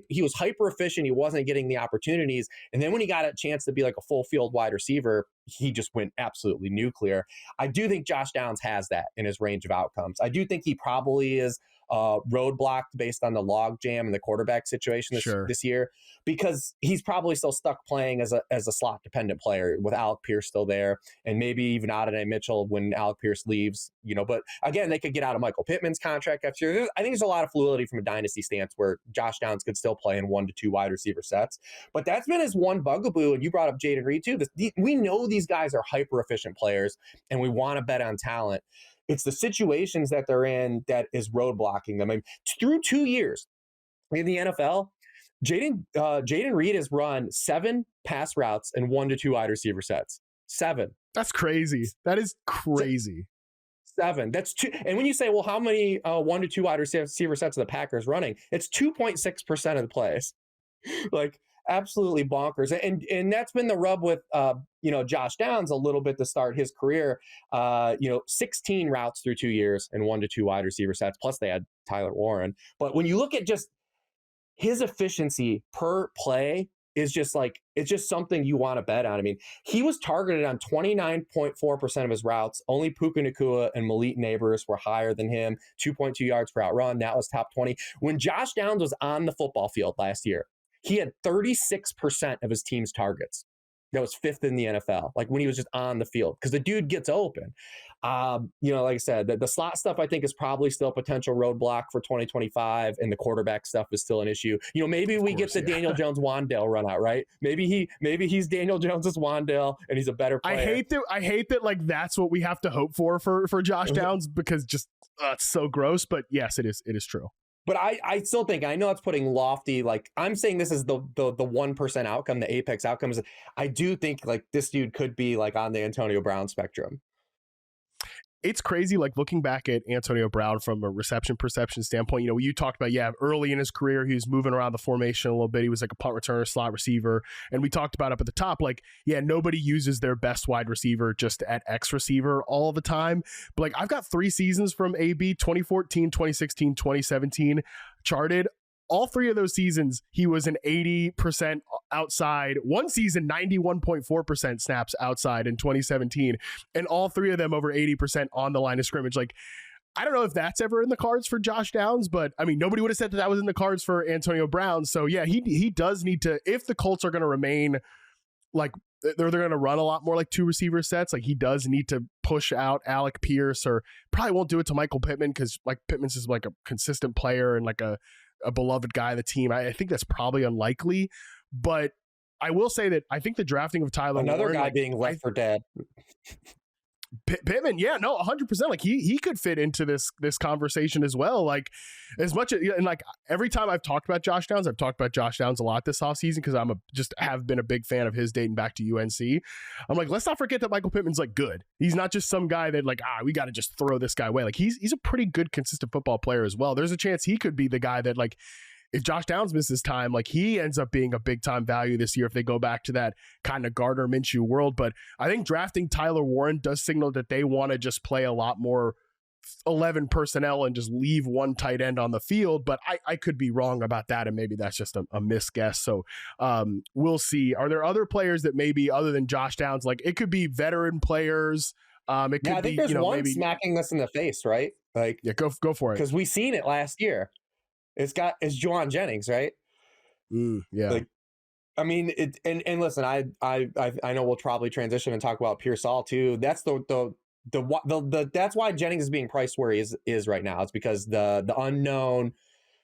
he was hyper efficient. He wasn't getting the opportunities. And then when he got a chance to be like a full field wide receiver, he just went absolutely nuclear. I do think Josh Downs has that in his range of outcomes. I do think he probably is roadblocked based on the log jam and the quarterback situation this year, because he's probably still stuck playing as a slot dependent player with Alec Pierce still there, and maybe even Adonai Mitchell when Alec Pierce leaves, but again, they could get out of Michael Pittman's contract after year. I think there's a lot of fluidity from a dynasty stance where Josh Downs could still play in 1 to 2 wide receiver sets, but that's been his one bugaboo. And you brought up Jaden Reed too. We know these guys are hyper efficient players and we want to bet on talent. It's the situations that they're in that is roadblocking them. I mean, through 2 years in the NFL, Jaden Reed has run 7 pass routes and 1 to 2 wide receiver sets. 7.
That's crazy. That is crazy.
7. That's 2. And when you say, well, how many 1 to 2 wide receiver sets are the Packers running? It's 2.6% of the plays. Like, absolutely bonkers. And that's been the rub with Josh Downs a little bit to start his career. 16 routes through 2 years and 1 to 2 wide receiver sets, plus they had Tyler Warren. But when you look at just his efficiency per play, is just like, it's just something you want to bet on. I mean, he was targeted on 29.4% of his routes. Only Puka Nacua and Malik Neighbors were higher than him. 2.2 yards per out run. That was top 20. When Josh Downs was on the football field last year, he had 36% of his team's targets. That was 5th in the NFL, like when he was just on the field, because the dude gets open. Like I said, the slot stuff I think is probably still a potential roadblock for 2025, and the quarterback stuff is still an issue. Maybe we get the Daniel Jones Wandale run out, right? Maybe he's Daniel Jones's Wandale and he's a better player.
I hate that like that's what we have to hope for Josh Downs, because just it's so gross. But yes, it is true.
But I still think, I know it's putting lofty, like I'm saying this is the 1% outcome, the apex outcomes. I do think like this dude could be like on the Antonio Brown spectrum.
It's crazy, like looking back at Antonio Brown from a reception perception standpoint. You talked about, early in his career, he was moving around the formation a little bit. He was like a punt returner, slot receiver. And we talked about up at the top, like, nobody uses their best wide receiver just at X receiver all the time. But like, I've got 3 seasons from AB, 2014, 2016, 2017 charted. All 3 of those seasons, he was an 80% outside. One season, 91.4% snaps outside in 2017. And all 3 of them over 80% on the line of scrimmage. Like, I don't know if that's ever in the cards for Josh Downs, but I mean, nobody would have said that was in the cards for Antonio Brown. So yeah, he does need to, if the Colts are going to remain like, they're going to run a lot more like 2 receiver sets. Like, he does need to push out Alec Pierce, or probably won't do it to Michael Pittman, because like Pittman's is like a consistent player and like a beloved guy of the team. I think that's probably unlikely, but I will say that I think the drafting of Tyler Warren,
guy being left for dead.
Pittman, 100%. Like he could fit into this conversation as well. Like, as much as, and like every time I've talked about Josh Downs, I've talked about Josh Downs a lot this offseason, because have been a big fan of his dating back to UNC. I'm like, let's not forget that Michael Pittman's like good. He's not just some guy that like, we got to just throw this guy away. Like he's a pretty good, consistent football player as well. There's a chance he could be the guy that, like, if Josh Downs misses time, like he ends up being a big time value this year if they go back to that kind of Gardner Minshew world. But I think drafting Tyler Warren does signal that they want to just play a lot more 11 personnel and just leave one tight end on the field. But I could be wrong about that, and maybe that's just a misguess. So we'll see. Are there other players that maybe, other than Josh Downs, like it could be veteran players? It could
I think there's one maybe smacking us in the face, right? Like,
go for it, because
we seen it last year. It's Juauan Jennings, right?
Yeah.
Like, I mean, and listen, I know we'll probably transition and talk about Pearsall too. That's that's why Jennings is being priced where he is right now. It's because the unknown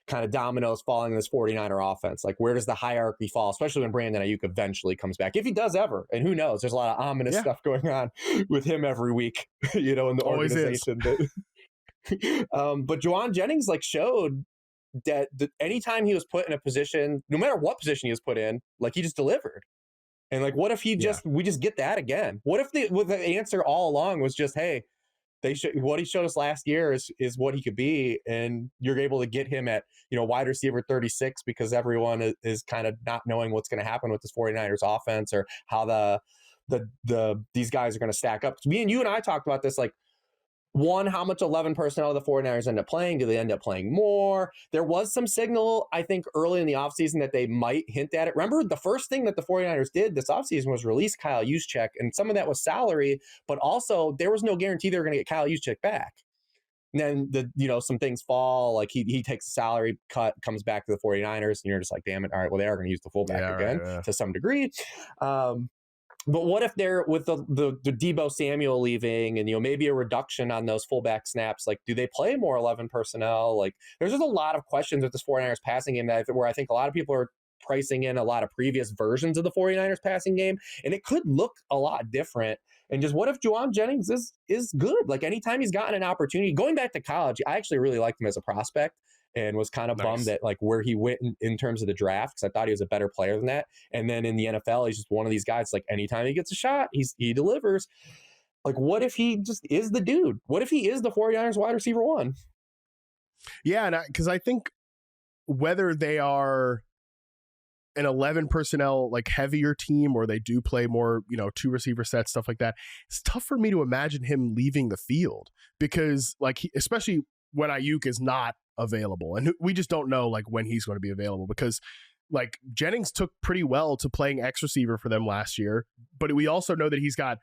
kind of dominoes falling in this 49er offense. Like, where does the hierarchy fall, especially when Brandon Ayuk eventually comes back, if he does ever? And who knows? There's a lot of ominous stuff going on with him every week, in the organization. But Juauan Jennings like showed that anytime he was put in a position, no matter what position he was put in, like he just delivered. And like, what if we just get that again? What if the answer all along was just, hey, what he showed us last year is what he could be, and you're able to get him at, wide receiver 36 because everyone is kind of not knowing what's going to happen with this 49ers offense or how these guys are going to stack up. Me and you and I talked about this, like, one, how much 11 personnel the 49ers end up playing? Do they end up playing more? There was some signal, I think, early in the offseason that they might hint at it. Remember, the first thing that the 49ers did this offseason was release Kyle Juszczyk, and some of that was salary, but also there was no guarantee they were going to get Kyle Juszczyk back. And then, some things fall, like he takes a salary cut, comes back to the 49ers, and you're just like, damn it, all right, well, they are going to use the fullback again to some degree. But what if they're with the Deebo Samuel leaving and, maybe a reduction on those fullback snaps? Like, do they play more 11 personnel? Like, there's just a lot of questions with this 49ers passing game where I think a lot of people are pricing in a lot of previous versions of the 49ers passing game, and it could look a lot different. And just what if Juauan Jennings is good? Like, anytime he's gotten an opportunity, going back to college, I actually really liked him as a prospect and was kind of bummed at like where he went in terms of the draft, because I thought he was a better player than that. And then in the NFL, he's just one of these guys, like, anytime he gets a shot, he delivers. Like, what if he just is the dude? What if he is the 49ers wide receiver one?
Yeah, and because I think whether they are an 11 personnel, like, heavier team, or they do play more, 2 receiver sets, stuff like that, it's tough for me to imagine him leaving the field because, like, especially when Ayuk is not available, and we just don't know, like, when he's going to be available, because, like, Jennings took pretty well to playing X receiver for them last year, but we also know that he's got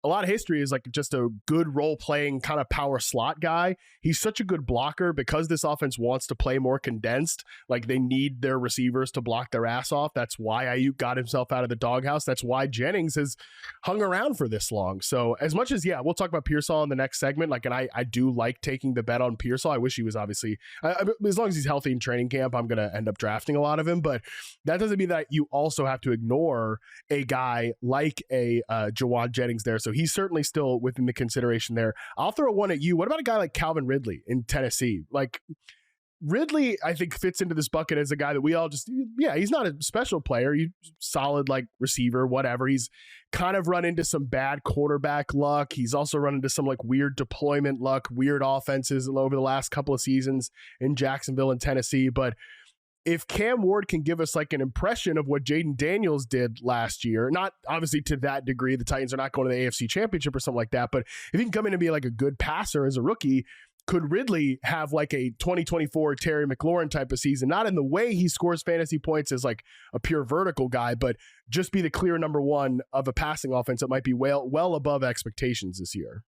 a lot of history as, like, just a good role playing kind of power slot guy. He's such a good blocker because this offense wants to play more condensed. Like, they need their receivers to block their ass off. That's why Ayuk got himself out of the doghouse. That's why Jennings has hung around for this long. So as much as, we'll talk about Pearsall in the next segment. Like, and I do like taking the bet on Pearsall. I wish he was obviously, as long as he's healthy in training camp, I'm going to end up drafting a lot of him. But that doesn't mean that you also have to ignore a guy like a Juauan Jennings there. So he's certainly still within the consideration there. I'll throw one at you. What about a guy like Calvin Ridley in Tennessee? Like, Ridley, I think, fits into this bucket as a guy that we all just, he's not a special player. You solid, like, receiver, whatever. He's kind of run into some bad quarterback luck. He's also run into some, like, weird deployment luck, weird offenses over the last couple of seasons in Jacksonville and Tennessee. But if Cam Ward can give us, like, an impression of what Jaden Daniels did last year, not obviously to that degree, the Titans are not going to the AFC Championship or something like that, but if he can come in and be, like, a good passer as a rookie, could Ridley have, like, a 2024 Terry McLaurin type of season? Not in the way he scores fantasy points as, like, a pure vertical guy, but just be the clear number one of a passing offense that might be well above expectations this year.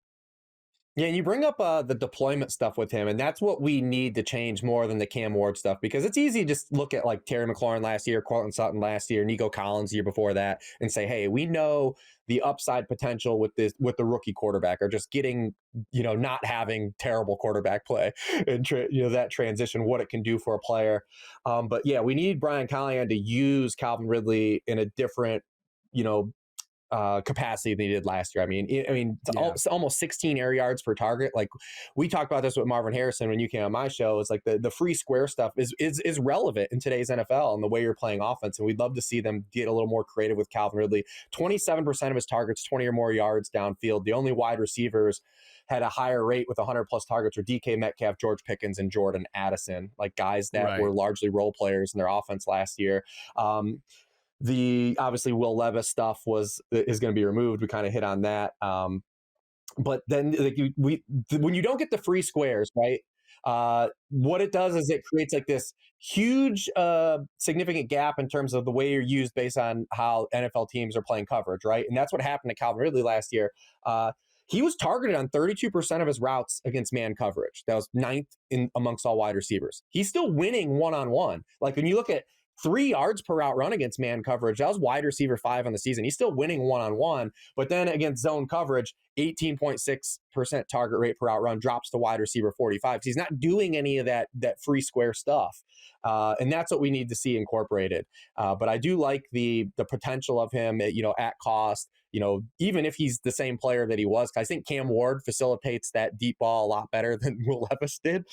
Yeah, and you bring up the deployment stuff with him, and that's what we need to change more than the Cam Ward stuff, because it's easy to just look at, like, Terry McLaurin last year, Cortland Sutton last year, Nico Collins the year before that, and say, hey, we know the upside potential with the rookie quarterback, or just getting, not having terrible quarterback play and that transition, what it can do for a player. But yeah, we need Brian Callahan to use Calvin Ridley in a different, capacity than he did last year. I mean, it's almost 16 air yards per target. Like, we talked about this with Marvin Harrison when you came on my show. It's like the free square stuff is relevant in today's NFL and the way you're playing offense. And we'd love to see them get a little more creative with Calvin Ridley. 27% of his targets, 20 or more yards downfield. The only wide receivers had a higher rate with 100 plus targets were DK Metcalf, George Pickens, and Jordan Addison, like guys that were largely role players in their offense last year. The obviously Will Levis stuff is going to be removed. We kind of hit on that. But then, like, when you don't get the free squares, right? What it does is it creates, like, this huge significant gap in terms of the way you're used based on how NFL teams are playing coverage, right? And that's what happened to Calvin Ridley last year. He was targeted on 32% of his routes against man coverage. That was 9th amongst all wide receivers. He's still winning one-on-one. Like, when you look at 3 yards per route run against man coverage, that was wide receiver 5 on the season. He's still winning one-on-one, but then against zone coverage, 18.6% target rate per route run drops to wide receiver 45. He's not doing any of that free square stuff. And that's what we need to see incorporated. But I do like the potential of him at cost, even if he's the same player that he was. I think Cam Ward facilitates that deep ball a lot better than Will Levis did.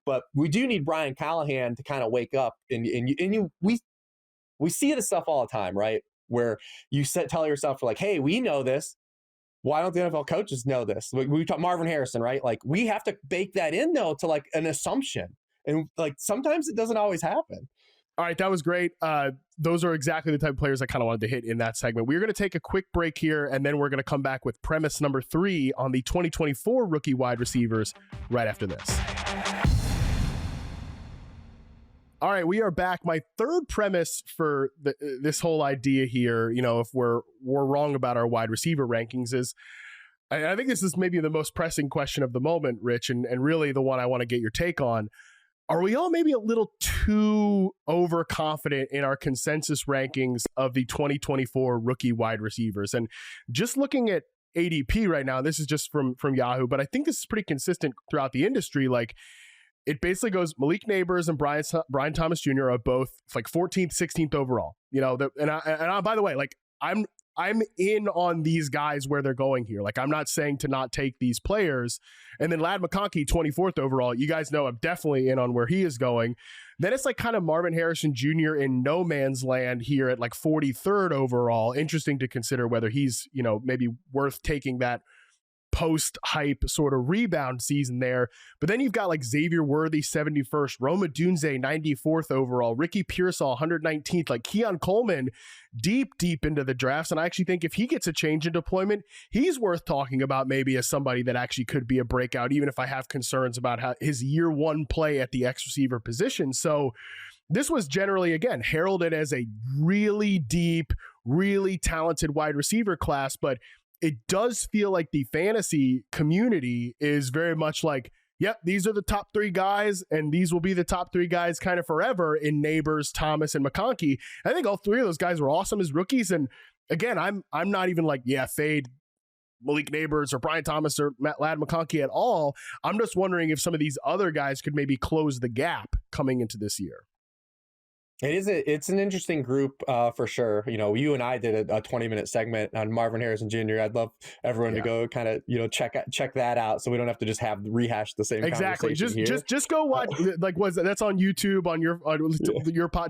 But we do need Brian Callahan to kind of wake up. And we see this stuff all the time, right? where you tell yourself like, hey, we know this. Why don't the NFL coaches know this? We talk Marvin Harrison, right? Like we have to bake that in though to like an assumption. And like sometimes it doesn't always happen.
All right, that was great. Those are exactly the type of players I kind of wanted to hit in that segment. We're going to take a quick break here, and then we're going to come back with premise number 3 on the 2024 rookie wide receivers right after this. All right, we are back. My third premise for this whole idea here, if we're wrong about our wide receiver rankings is, I think this is maybe the most pressing question of the moment, Rich, and really the one I want to get your take on. Are we all maybe a little too overconfident in our consensus rankings of the 2024 rookie wide receivers? And just looking at ADP right now, this is just from Yahoo, but I think this is pretty consistent throughout the industry. Like, it basically goes Malik Neighbors and Brian Thomas Jr. are both like 14th, 16th overall. By the way, like I'm in on these guys where they're going here. Like, I'm not saying to not take these players. And then Ladd McConkey, 24th overall. You guys know I'm definitely in on where he is going. Then it's like kind of Marvin Harrison Jr. in no man's land here at like 43rd overall. Interesting to consider whether he's, maybe worth taking that post-hype sort of rebound season there. But then you've got like Xavier Worthy, 71st, Rome Odunze, 94th overall, Ricky Pearsall, 119th, like Keon Coleman, deep into the drafts. And I actually think if he gets a change in deployment, he's worth talking about maybe as somebody that actually could be a breakout, even if I have concerns about how his year one play at the X receiver position. So this was generally, again, heralded as a really deep, really talented wide receiver class, but it does feel like the fantasy community is very much like, yep, these are the top 3 guys, and these will be the top 3 guys kind of forever in Neighbors, Thomas, and McConkey. I think all 3 of those guys were awesome as rookies. And again, I'm not even like, fade Malik Neighbors or Brian Thomas or Ladd McConkey at all. I'm just wondering if some of these other guys could maybe close the gap coming into this year.
It's an interesting group for sure. You and I did a 20-minute segment on Marvin Harrison Jr. I'd love everyone to go kind of, check that out so we don't have to just rehash the same
exactly.
conversation
Just go watch that's on YouTube on your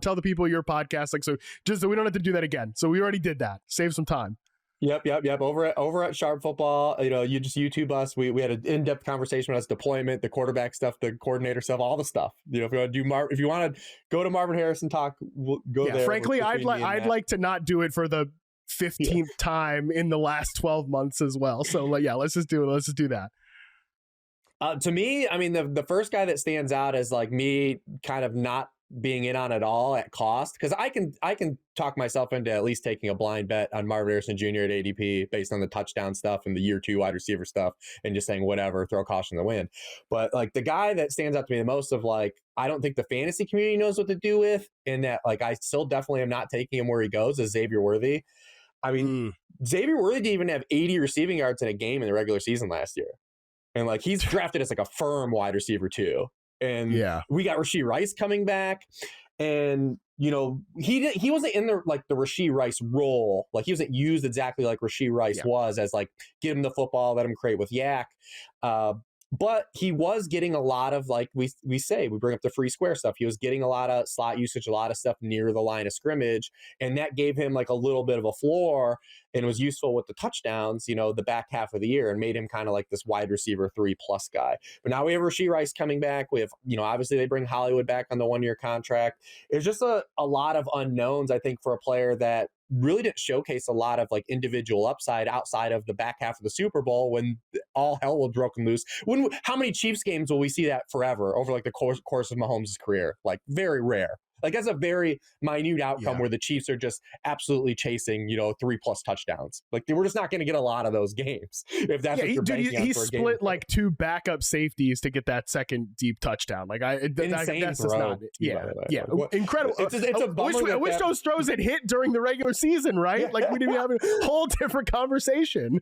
tell the people your podcast, like, so just so we don't have to do that again. So we already did that. Save some time.
Yep. Over at Sharp Football, you just YouTube us. We had an in-depth conversation about deployment, the quarterback stuff, the coordinator stuff, all the stuff. If you want to go to Marvin Harrison talk, we'll go there.
Frankly, I'd like to not do it for the 15th time in the last 12 months as well. So let's just do it. Let's just do that.
To me, I mean, the first guy that stands out is like me kind of not being in on it all at cost, because I can talk myself into at least taking a blind bet on Marvin Harrison Jr. at ADP based on the touchdown stuff and the year 2 wide receiver stuff and just saying whatever, throw caution to the wind. But like the guy that stands out to me the most of like, I don't think the fantasy community knows what to do with, and that like I still definitely am not taking him where he goes, is Xavier Worthy. I mean, Xavier Worthy didn't even have 80 receiving yards in a game in the regular season last year. And like he's drafted as like a firm wide receiver too. And we got Rashee Rice coming back, and he wasn't in the Rashee Rice role. Like he wasn't used exactly like Rashee Rice was, as like give him the football, let him create with Yak. But he was getting a lot of, like we bring up the free square stuff. He was getting a lot of slot usage, a lot of stuff near the line of scrimmage. And that gave him like a little bit of a floor and was useful with the touchdowns, the back half of the year, and made him kind of like this wide receiver 3+ guy. But now we have Rashee Rice coming back. We have, obviously they bring Hollywood back on the 1-year contract. It's just a lot of unknowns, I think, for a player that really didn't showcase a lot of like individual upside outside of the back half of the Super Bowl when all hell was broken loose. How many Chiefs games will we see that forever over like the course of Mahomes' career? Like very rare. Like that's a very minute outcome where the Chiefs are just absolutely chasing, 3+ touchdowns. Like we're just not going to get a lot of those games. If that's what you're banking on for a game. He split like 2 backup safeties to get that second deep touchdown. Like that's just not it. Incredible. It's a bummer. I wish those throws had hit during the regular season, right? Like we'd be having a whole different conversation.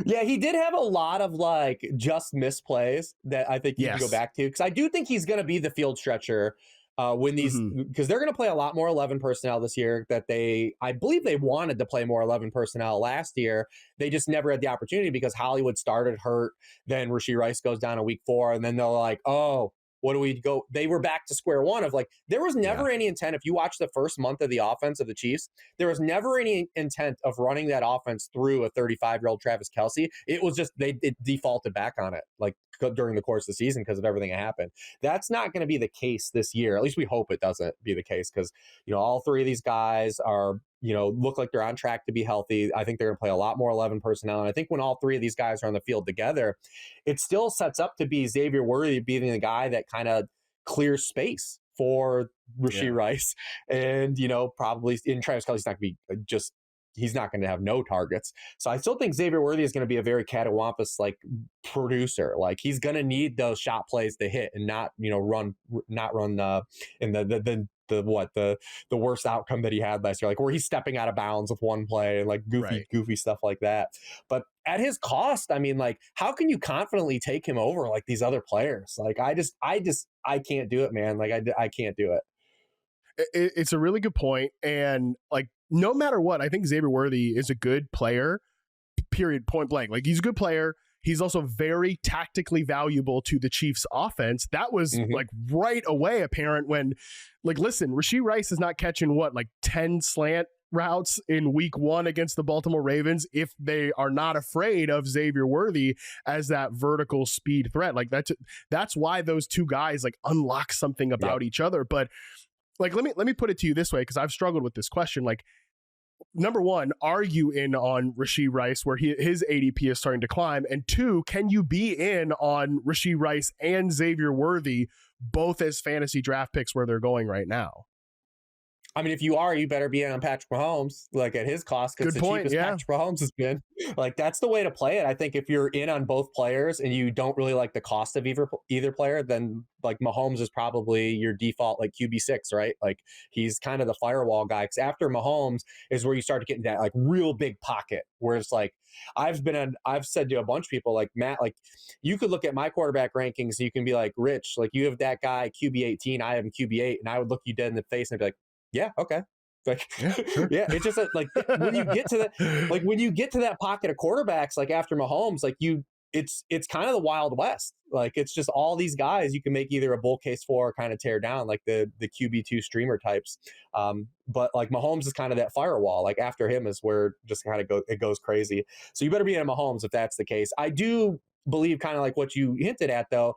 Yeah, he did have a lot of like just missed plays that I think you can go back to, because I do think he's going to be the field stretcher. When these, because they're going to play a lot more 11 personnel this year that I believe they wanted to play more 11 personnel last year. They just never had the opportunity because Hollywood started hurt. Then Rashee Rice goes down in week 4, and then they're like, oh, what do we go? They were back to square one of like, there was never any intent. If you watch the first month of the offense of the Chiefs, there was never any intent of running that offense through a 35-year-old Travis Kelce. It was just, it defaulted back on it like during the course of the season because of everything that happened. That's not going to be the case this year. At least we hope it doesn't be the case because, all three of these guys are, look like they're on track to be healthy. I think they're going to play a lot more 11 personnel. And I think when all three of these guys are on the field together, it still sets up to be Xavier Worthy being the guy that kind of clears space for Rashee Rice. And, probably in Travis Kelce's not going to be he's not going to have no targets. So I still think Xavier Worthy is going to be a very catawampus like producer. Like he's going to need those shot plays to hit and not, run in the worst outcome that he had last year, like where he's stepping out of bounds with one play and like goofy stuff like that. But at his cost, I mean, like, how can you confidently take him over like these other players? Like, I can't do it, man. Like I can't do it.
It's a really good point. And like, no matter what, I think Xavier Worthy is a good player, period, point blank. Like he's a good player. He's also very tactically valuable to the Chiefs offense. That was like right away apparent when, like, listen, Rashee Rice is not catching 10 slant routes in week 1 against the Baltimore Ravens if they are not afraid of Xavier Worthy as that vertical speed threat. Like that's why those two guys like unlock something about each other. But like, let me put it to you this way, because I've struggled with this question. Like, number one, are you in on Rashee Rice where his ADP is starting to climb? And 2, can you be in on Rashee Rice and Xavier Worthy both as fantasy draft picks where they're going right now?
I mean, if you are, you better be in on Patrick Mahomes, like at his cost, because the cheapest Patrick Mahomes has been. Like, that's the way to play it. I think if you're in on both players and you don't really like the cost of either player, then like Mahomes is probably your default like QB6, right? Like he's kind of the firewall guy. Because after Mahomes is where you start to get into that like real big pocket where it's like, I've said to a bunch of people like Matt, like you could look at my quarterback rankings and you can be like, Rich, like you have that guy QB 18, I have him QB 8, and I would look you dead in the face and be like, yeah, okay. Like, it's just like when you get to that pocket of quarterbacks, like after Mahomes, like it's kind of the Wild West. Like it's just all these guys you can make either a bull case for or kind of tear down, like the QB2 streamer types. But like Mahomes is kind of that firewall. Like after him is where just kind of it goes crazy. So you better be in Mahomes if that's the case. I do believe kind of like what you hinted at though.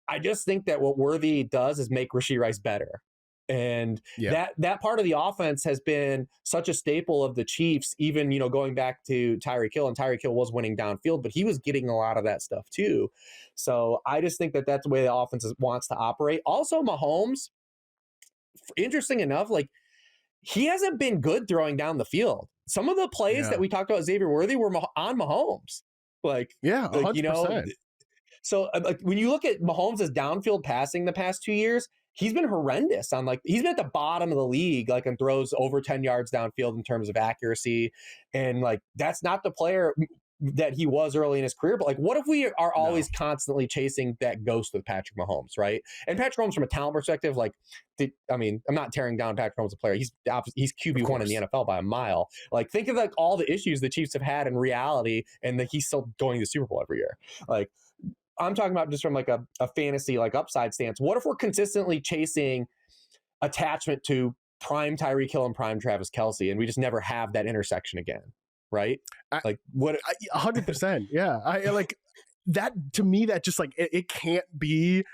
I just think that what Worthy does is make Rashee Rice better. And that part of the offense has been such a staple of the Chiefs, even, going back to Tyreek Hill, and Tyreek Hill was winning downfield, but he was getting a lot of that stuff too. So I just think that that's the way the offense wants to operate. Also, Mahomes, interesting enough, like he hasn't been good throwing down the field. Some of the plays that we talked about Xavier Worthy were on Mahomes. Like,
100%.
So like when you look at Mahomes' downfield passing the past 2 years, he's been horrendous on he's been at the bottom of the league, like and throws over 10 yards downfield in terms of accuracy. And like, that's not the player that he was early in his career. But like, what if we are always constantly chasing that ghost with Patrick Mahomes, right? And Patrick Mahomes from a talent perspective, like, I mean, I'm not tearing down Patrick Mahomes as a player. He's QB1 in the NFL by a mile. Like, think of like all the issues the Chiefs have had in reality, and that he's still going to the Super Bowl every year. Like, I'm talking about just from like a fantasy like upside stance. What if we're consistently chasing attachment to prime Tyreek Hill and prime Travis Kelce, and we just never have that intersection again, right? Like what?
100%. Yeah, I like that. To me, that just like it can't be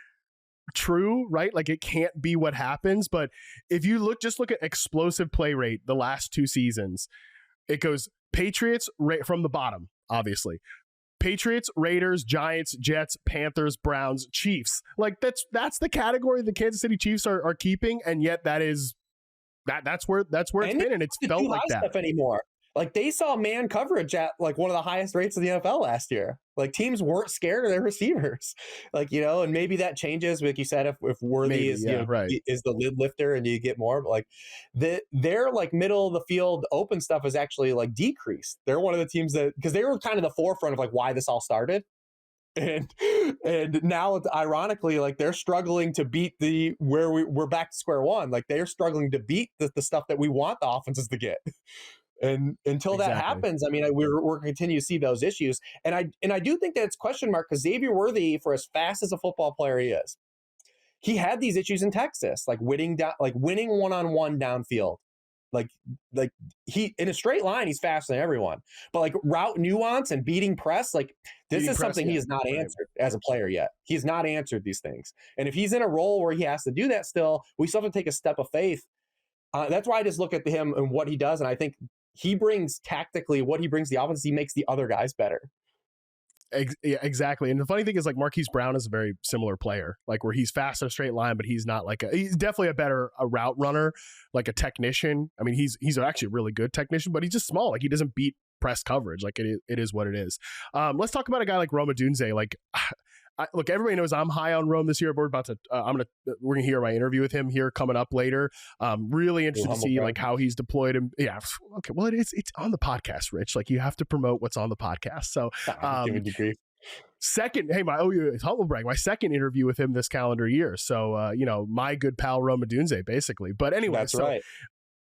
true, right? Like it can't be what happens. But if you look at explosive play rate the last 2 seasons, it goes Patriots right from the bottom, obviously. Patriots, Raiders, Giants, Jets, Panthers, Browns, Chiefs. Like that's the category the Kansas City Chiefs are keeping, and yet that's where it's been, and it's felt like that.
Stuff anymore. Like they saw man coverage at like one of the highest rates in the NFL last year. Like teams weren't scared of their receivers. Like, and maybe that changes, like you said, if Worthy is the lid lifter and you get more, but like their like middle of the field open stuff is actually like decreased. They're one of the teams that, because they were kind of the forefront of like why this all started. And now it's ironically like they're struggling to beat we're back to square one. Like they're struggling to beat the stuff that we want the offenses to get. And until that happens, I mean, we're going to continue to see those issues. And I do think that it's question mark because Xavier Worthy, for as fast as a football player he is, he had these issues in Texas, like winning one-on-one downfield. Like he in a straight line, he's faster than everyone. But like route nuance and beating press, like this is something he has not answered as a player yet. He's not answered these things. And if he's in a role where he has to do that still, we still have to take a step of faith. That's why I just look at him and what he does. And I think he brings tactically what he brings to the offense. He makes the other guys better.
Yeah, exactly. And the funny thing is, like, Marquise Brown is a very similar player, like where he's fast on a straight line, but he's not like he's definitely a route runner, like a technician. I mean, he's actually a really good technician, but he's just small. Like he doesn't beat press coverage. Like it is what it is. Let's talk about a guy like Rome Odunze. Like, look, everybody knows I'm high on Rome this year, but we're gonna hear my interview with him here coming up later. Really interested to see like how he's deployed him. Yeah, okay. Well, it's on the podcast, Rich. Like you have to promote what's on the podcast. So, second, hey, humble brag, my second interview with him this calendar year. So, my good pal Rome Odunze, basically. But anyway,
that's right.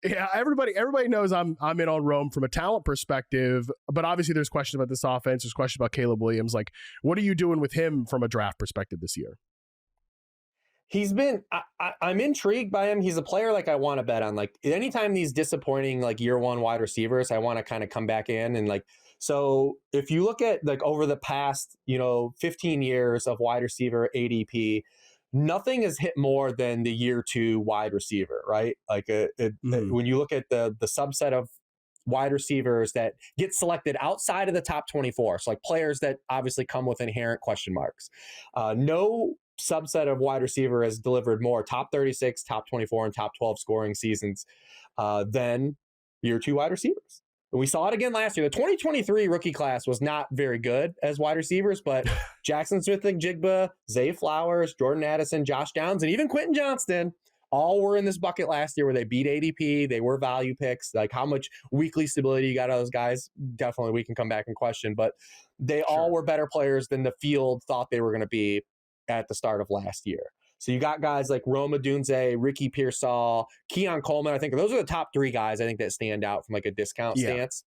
Yeah, everybody knows I'm in on Rome from a talent perspective, but obviously there's questions about this offense. There's questions about Caleb Williams. Like, what are you doing with him from a draft perspective this year?
He's been, I'm intrigued by him. He's a player like I want to bet on. Like anytime these disappointing like year one wide receivers, I want to kind of come back in and like, so if you look at like over the past, 15 years of wide receiver ADP, nothing has hit more than the year two wide receiver, right? Like when you look at the subset of wide receivers that get selected outside of the top 24, so like players that obviously come with inherent question marks, no subset of wide receiver has delivered more top 36, top 24, and top 12 scoring seasons than year two wide receivers. And we saw it again last year. The 2023 rookie class was not very good as wide receivers, but Jackson Smith-Njigba, Zay Flowers, Jordan Addison, Josh Downs, and even Quentin Johnston all were in this bucket last year where they beat ADP. They were value picks. Like how much weekly stability you got out of those guys, definitely we can come back and question, but they all were better players than the field thought they were going to be at the start of last year. So you got guys like Rome Odunze, Ricky Pearsall, Keon Coleman. I think those are the top three guys I think that stand out from like a discount stance.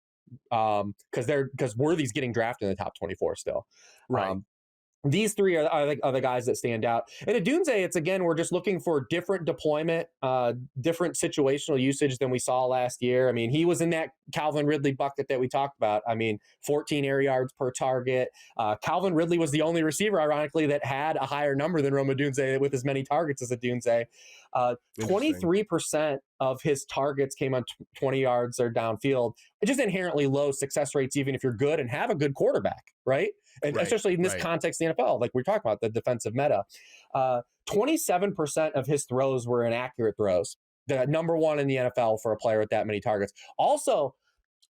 Because Worthy's getting drafted in the top 24 still.
Right.
These three are the guys that stand out. And Odunze, it's again, we're just looking for different deployment, different situational usage than we saw last year. I mean, he was in that Calvin Ridley bucket that we talked about. I mean, 14 air yards per target. Calvin Ridley was the only receiver, ironically, that had a higher number than Rome Odunze with as many targets as Odunze. 23% of his targets came on 20 yards or downfield. It's just inherently low success rates, even if you're good and have a good quarterback, right? And especially in this context, the NFL, like we're talking about the defensive meta. 27% of his throws were inaccurate throws. The number one in the NFL for a player with that many targets. Also,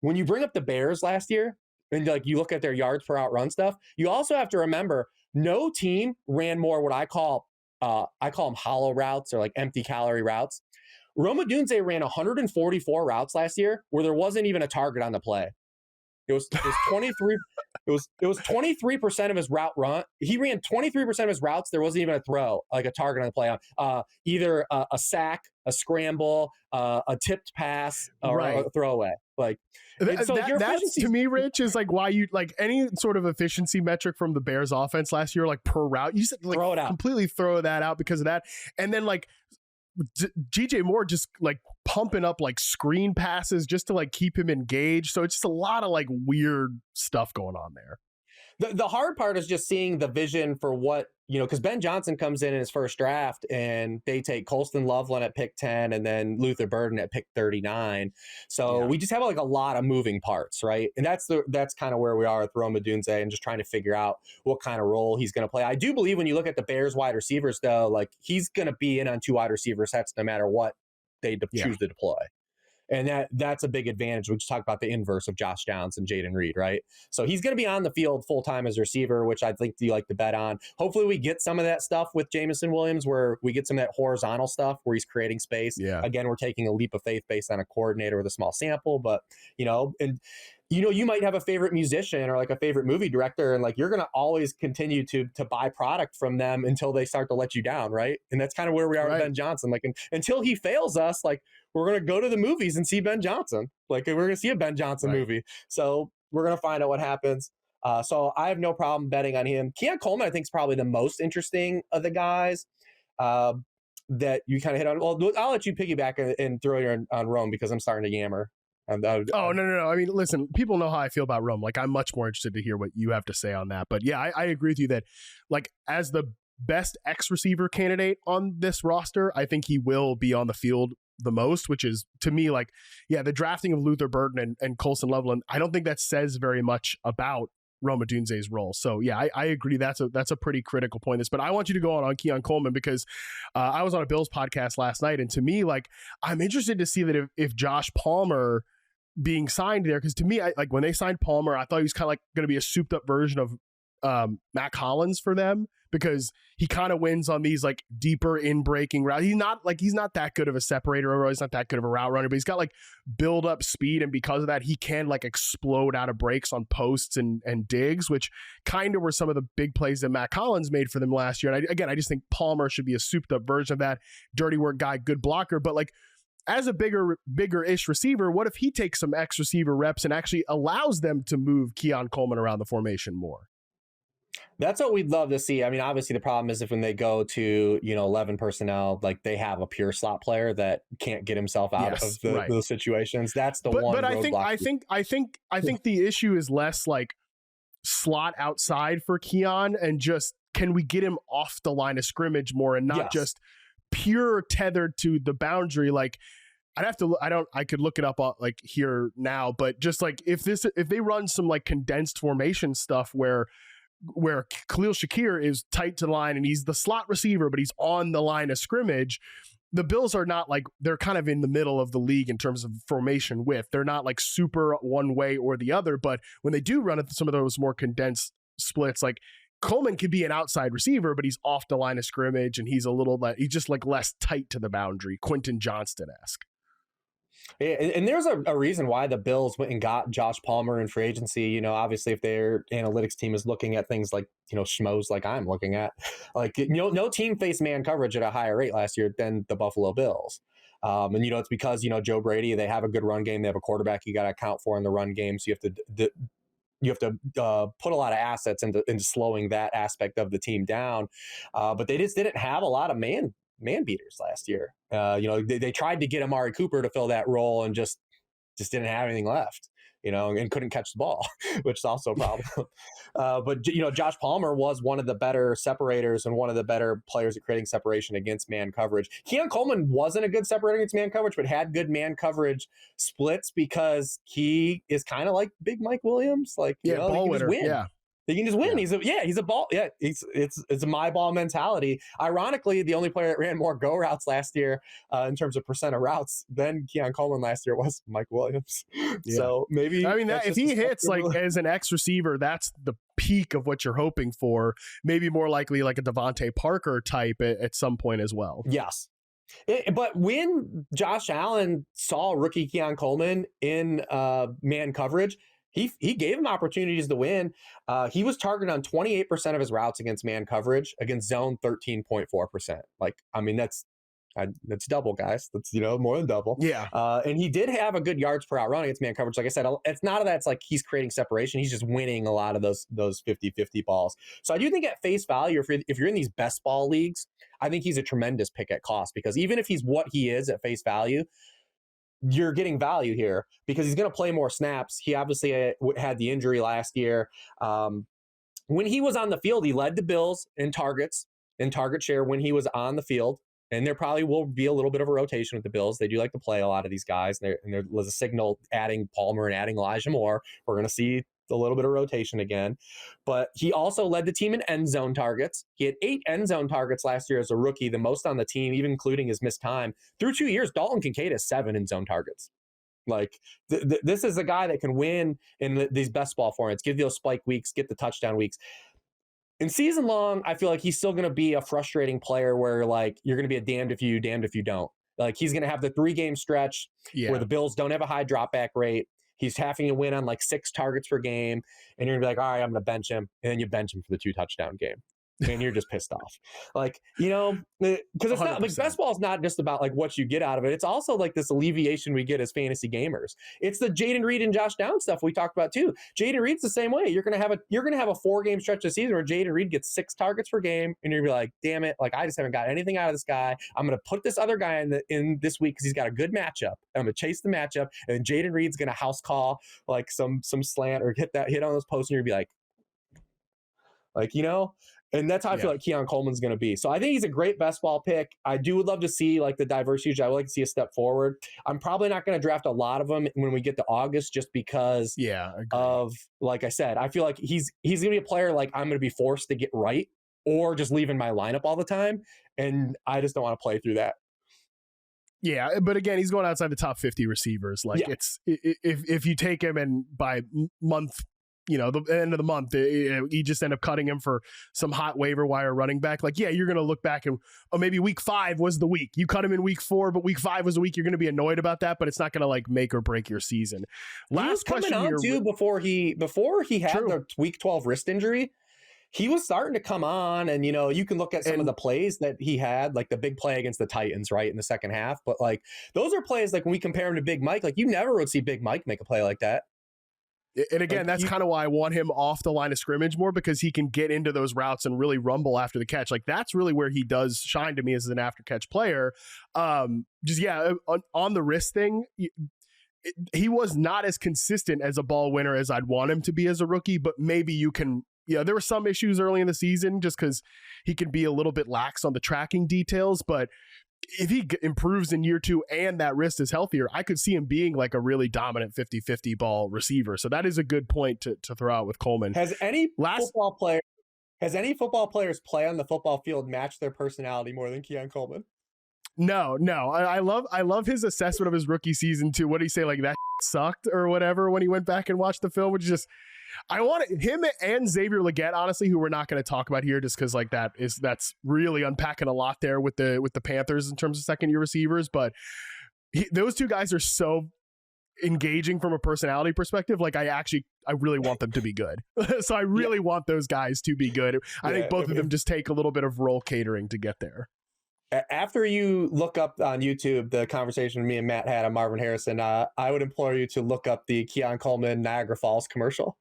when you bring up the Bears last year and like you look at their yards per out run stuff, you also have to remember no team ran more what I call them hollow routes or like empty calorie routes. Rome Odunze ran 144 routes last year where there wasn't even a target on the play. It was 23. It was 23% of his route run. He ran 23% of his routes. There wasn't even a throw, like a target on the play on either a sack, a scramble, a tipped pass, or a throwaway. Like
that's to me, Rich, is like why you like any sort of efficiency metric from the Bears offense last year, like per route. You said like
throw it out.
Completely throw that out because of that, and then like DJ Moore just like pumping up like screen passes just to like keep him engaged. So it's just a lot of like weird stuff going on there.
The hard part is just seeing the vision for what, because Ben Johnson comes in his first draft and they take Colston Loveland at pick 10 and then Luther Burden at pick 39. So we just have like a lot of moving parts, right? And that's kind of where we are with Rome Odunze and just trying to figure out what kind of role he's going to play. I do believe when you look at the Bears wide receivers, though, like he's going to be in on two wide receiver sets no matter what they choose to deploy. And that's a big advantage. We just talked about the inverse of Josh Downs and Jaden Reed, right? So he's going to be on the field full-time as a receiver, which I think you like to bet on. Hopefully we get some of that stuff with Jameson Williams where we get some of that horizontal stuff where he's creating space. Yeah. Again, we're taking a leap of faith based on a coordinator with a small sample, but, you might have a favorite musician or like a favorite movie director and like you're going to always continue to buy product from them until they start to let you down, right? And that's kind of where we are with Ben Johnson. Like until he fails us, like we're going to go to the movies and see Ben Johnson. Like we're going to see a Ben Johnson movie. So we're going to find out what happens. So I have no problem betting on him. Keon Coleman, I think, is probably the most interesting of the guys. that you kind of hit on? Well, I'll let you piggyback and throw it on Rome because I'm starting to yammer.
No. I mean, listen, people know how I feel about Rome. Like, I'm much more interested to hear what you have to say on that. But yeah, I agree with you that, like, as the best X receiver candidate on this roster, I think he will be on the field the most, which is, to me, like, yeah, the drafting of Luther Burden and Colson Loveland, I don't think that says very much about Rome Odunze's role. So yeah, I agree. That's a pretty critical point. But I want you to go on Keon Coleman because I was on a Bills podcast last night, and to me, like, I'm interested to see that if Josh Palmer being signed there, because to me, like, when they signed Palmer, I thought he was kind of like going to be a souped up version of Matt Collins for them, because he kind of wins on these like deeper in breaking routes. He's not that good of a separator, or he's not that good of a route runner, but he's got like build up speed, and because of that, he can like explode out of breaks on posts and digs, which kind of were some of the big plays that Matt Collins made for them last year. And I just think Palmer should be a souped up version of that. Dirty work guy, good blocker, but like, as a bigger-ish receiver, what if he takes some X receiver reps and actually allows them to move Keon Coleman around the formation more?
That's what we'd love to see. I mean, obviously the problem is if when they go to, 11 personnel, like, they have a pure slot player that can't get himself out of those situations. That's the one. But
I think the issue is less like slot outside for Keon, and just, can we get him off the line of scrimmage more, and not just pure tethered to the boundary. Like, I could look it up like here now, but just like if they run some like condensed formation stuff where Khalil Shakir is tight to the line and he's the slot receiver, but he's on the line of scrimmage, the Bills are not like, they're kind of in the middle of the league in terms of formation width. They're not like super one way or the other, but when they do run some of those more condensed splits, like, Coleman could be an outside receiver, but he's off the line of scrimmage, and he's he's just like less tight to the boundary, Quentin Johnston-esque.
Yeah, and there's a reason why the Bills went and got Josh Palmer in free agency. Obviously, if their analytics team is looking at things like, schmoes like I'm looking at, like, no team faced man coverage at a higher rate last year than the Buffalo Bills. And, it's because, Joe Brady, they have a good run game. They have a quarterback you got to account for in the run game. So you have to put a lot of assets into slowing that aspect of the team down. But they just didn't have a lot of man beaters last year. They tried to get Amari Cooper to fill that role and just didn't have anything left, and couldn't catch the ball, which is also a problem. But Josh Palmer was one of the better separators and one of the better players at creating separation against man coverage. Keon Coleman wasn't a good separator against man coverage, but had good man coverage splits because he is kind of like Big Mike Williams. Like,
ball winner. Yeah.
He can just win. Yeah. He's a ball. Yeah, it's a my ball mentality. Ironically, the only player that ran more go routes last year in terms of percent of routes than Keon Coleman last year was Mike Williams. Yeah. So maybe,
I mean, if he hits like as an X receiver, that's the peak of what you're hoping for. Maybe more likely like a Devontae Parker type at some point as well.
Yes. But when Josh Allen saw rookie Keon Coleman in man coverage, he gave him opportunities to win. He was targeted on 28% of his routes against man coverage, against zone 13.4%. Like, I mean, that's double, guys. That's, more than double.
Yeah.
And he did have a good yards per out run against man coverage. Like I said, it's not that it's like he's creating separation. He's just winning a lot of those 50-50 balls. So I do think at face value, if you're in these best ball leagues, I think he's a tremendous pick at cost, because even if he's what he is at face value, you're getting value here because he's going to play more snaps. He obviously had the injury last year. When he was on the field, he led the Bills in targets, in target share when he was on the field. And there probably will be a little bit of a rotation with the Bills. They do like to play a lot of these guys. And there was a signal adding Palmer and adding Elijah Moore. We're going to see a little bit of rotation again. But he also led the team in end zone targets. He had 8 end zone targets last year as a rookie, the most on the team, even including his missed time. Through 2 years, Dalton Kincaid has 7 end zone targets. Like, this is a guy that can win in these best ball formats, give those spike weeks, get the touchdown weeks. In season long, I feel like he's still going to be a frustrating player where, like, you're going to be a damned if you don't. Like, he's going to have the 3-game stretch where the Bills don't have a high dropback rate. He's having to win on like 6 targets per game, and you're gonna be like, all right, I'm gonna bench him, and then you bench him for the 2 touchdown game. and you're just pissed off. Like, you know, because it's not like best ball is not just about like what you get out of it. It's also like this alleviation we get as fantasy gamers. It's the Jaden Reed and Josh Downs stuff we talked about too. Jaden Reed's the same way. You're gonna have a 4-game stretch this season where Jaden Reed gets 6 targets per game, and you're gonna be like, damn it, like I just haven't got anything out of this guy. I'm gonna put this other guy in this week because he's got a good matchup. I'm gonna chase the matchup, and Jaden Reed's gonna house call like some slant or hit on those posts, and you're gonna be like, you know. And that's how I feel like Keon Coleman's going to be. So I think he's a great best ball pick. I would love to see like the diversity. I would like to see a step forward. I'm probably not going to draft a lot of them when we get to August, just because of, like I said, I feel like he's going to be a player like I'm going to be forced to get right or just leave in my lineup all the time. And I just don't want to play through that.
Yeah, but again, he's going outside the top 50 receivers. Like it's if you take him and by month, you know, the end of the month, you just end up cutting him for some hot waiver wire running back. Like, yeah, you're going to look back and maybe week 5 was the week. You cut him in week 4, but week 5 was the week. You're going to be annoyed about that, but it's not going to like make or break your season.
Last question coming on too before he had the week 12 wrist injury. He was starting to come on, and, you know, you can look at some of the plays that he had, like the big play against the Titans, right, in the second half. But, like, those are plays, like, when we compare him to Big Mike, like, you never would see Big Mike make a play like that.
And again, like, that's kind of why I want him off the line of scrimmage more, because he can get into those routes and really rumble after the catch. Like, that's really where he does shine to me as an after-catch player. On the wrist thing, he was not as consistent as a ball winner as I'd want him to be as a rookie, but maybe you can... Yeah, there were some issues early in the season just because he can be a little bit lax on the tracking details, but if he improves in year 2 and that wrist is healthier, I could see him being like a really dominant 50-50 ball receiver. So that is a good point to throw out with Coleman.
Has any football players play on the football field match their personality more than Keon Coleman?
No. I love his assessment of his rookie season too. What did he say? Like, that sucked or whatever when he went back and watched the film, which is just, I wanted him and Xavier Legette, honestly, who we're not going to talk about here just because like that's really unpacking a lot there with the Panthers in terms of second-year receivers. But those two guys are so engaging from a personality perspective. Like, I really want them to be good. So I really want those guys to be good. I think both of them just take a little bit of role catering to get there.
After you look up on YouTube the conversation me and Matt had on Marvin Harrison, I would implore you to look up the Keon Coleman Niagara Falls commercial.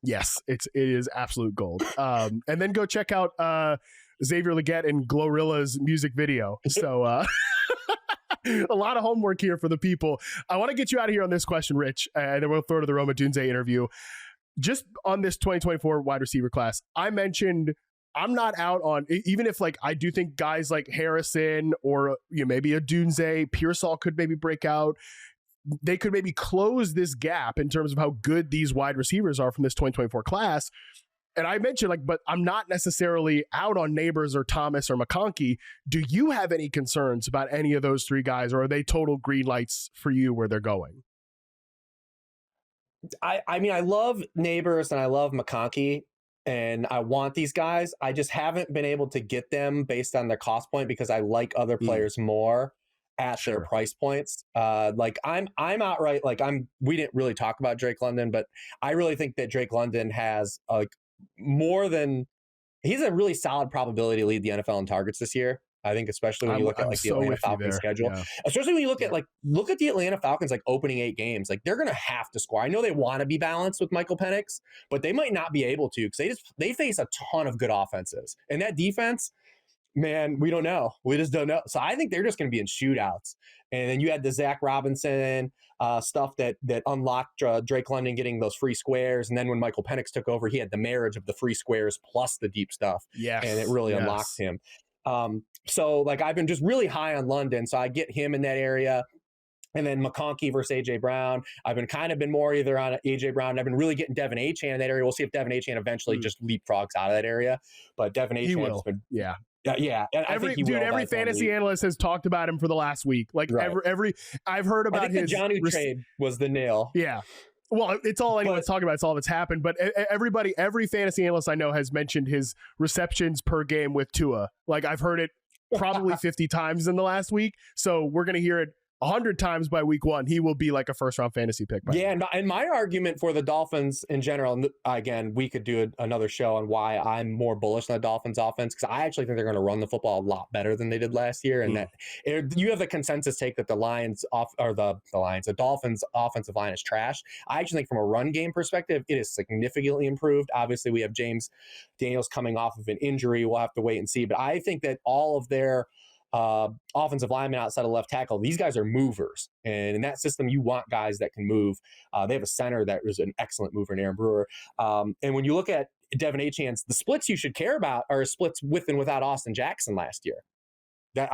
Yes, it is absolute gold. And then go check out Xavier Legette and Glorilla's music video. So a lot of homework here for the people. I want to get you out of here on this question, Rich, and then we'll throw to the Rome Odunze interview. Just on this 2024 wide receiver class, I mentioned I'm not out on, even if like I do think guys like Harrison or maybe Odunze, Pearsall could maybe break out. They could maybe close this gap in terms of how good these wide receivers are from this 2024 class. And I mentioned but I'm not necessarily out on Neighbors or Thomas or McConkey. Do you have any concerns about any of those 3 guys, or are they total green lights for you where they're going?
I mean, I love Neighbors and I love McConkey, and I want these guys. I just haven't been able to get them based on their cost point because I like other players more at their price points. Like I'm outright, like we didn't really talk about Drake London, but I really think that Drake London has he's a really solid probability to lead the NFL in targets this year. I think, especially when you look at like the Atlanta Falcons schedule, especially when you look at the Atlanta Falcons, like opening 8 games, like they're going to have to score. I know they want to be balanced with Michael Penix, but they might not be able to because they face a ton of good offenses, and that defense, man, we don't know. We just don't know. So I think they're just going to be in shootouts. And then you had the Zach Robinson stuff that unlocked Drake London getting those free squares. And then when Michael Penix took over, he had the marriage of the free squares plus the deep stuff. Yes. And it really unlocked him. So like I've been just really high on London. So I get him in that area. And then McConkey versus A.J. Brown. I've been more either on A.J. Brown. I've been really getting Devin Achane in that area. We'll see if Devin Achane eventually just leapfrogs out of that area. But Devin Achane has been... Yeah. And
every fantasy analyst has talked about him for the last week. Like every I've heard about his...
the Johnny trade was the nail.
Yeah. Well, it's all anyone's talking about. It's all that's happened. But every fantasy analyst I know has mentioned his receptions per game with Tua. Like I've heard it probably 50 times in the last week. So we're going to hear it 100 times by week 1, he will be like a first-round fantasy pick.
And my argument for the Dolphins in general, and again, we could do another show on why I'm more bullish on the Dolphins offense, because I actually think they're going to run the football a lot better than they did last year. And that you have the consensus take that the Dolphins offensive line is trash. I actually think from a run game perspective, it is significantly improved. Obviously, we have James Daniels coming off of an injury. We'll have to wait and see. But I think that all of their offensive linemen outside of left tackle, these guys are movers, and in that system you want guys that can move. They have a center that is an excellent mover in Aaron Brewer, and when you look at Devin Achane, the splits you should care about are splits with and without Austin Jackson last year. That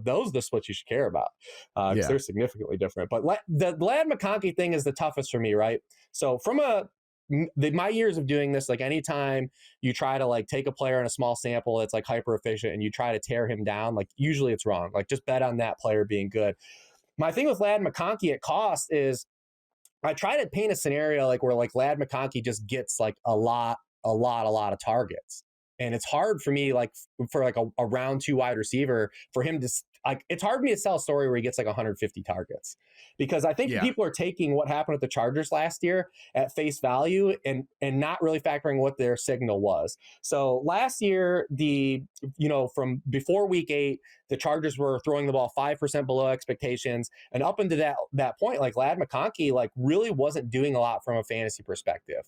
those are the splits you should care about, because they're significantly different. But the Ladd McConkey thing is the toughest for me, right? So from my years of doing this, like anytime you try to like take a player in a small sample, it's like hyper efficient, and you try to tear him down, like usually it's wrong. Like just bet on that player being good. My thing with Ladd McConkey at cost is I try to paint a scenario like where like Ladd McConkey just gets like a lot of targets. And it's hard for me, like for like a round 2 wide receiver, for him to like, it's hard for me to sell a story where he gets like 150 targets, because I think people are taking what happened with the Chargers last year at face value and not really factoring what their signal was. So last year, from before week 8, the Chargers were throwing the ball 5% below expectations, and up into that point, like Ladd McConkey, like really wasn't doing a lot from a fantasy perspective.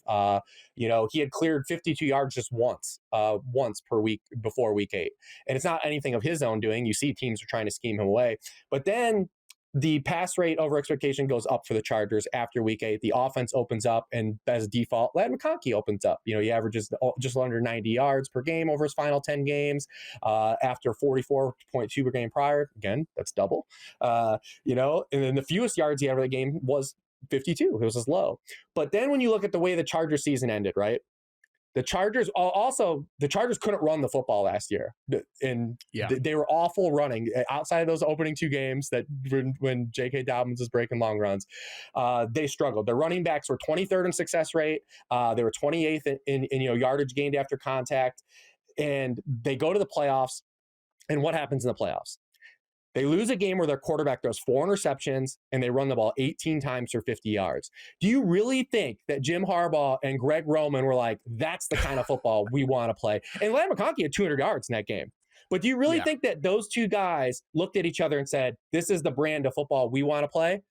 He had cleared 52 yards just once per week before week 8, and it's not anything of his own doing. You see teams are trying to scheme him away, but then the pass rate over expectation goes up for the Chargers after week 8. The offense opens up, and as default, Ladd McConkey opens up. He averages just under 90 yards per game over his final 10 games after 44.2 per game prior. Again, that's double. And then the fewest yards he had for the game was 52. It was his low. But then when you look at the way the Chargers season ended, right? The Chargers couldn't run the football last year, and they were awful running outside of those opening 2 games that when J.K. Dobbins is breaking long runs. They struggled. Their running backs were 23rd in success rate. They were 28th in yardage gained after contact, and they go to the playoffs. And what happens in the playoffs? They lose a game where their quarterback throws 4 interceptions and they run the ball 18 times for 50 yards. Do you really think that Jim Harbaugh and Greg Roman were like, that's the kind of football we want to play? And Ladd McConkey had 200 yards in that game. But do you really think that those two guys looked at each other and said, this is the brand of football we want to play?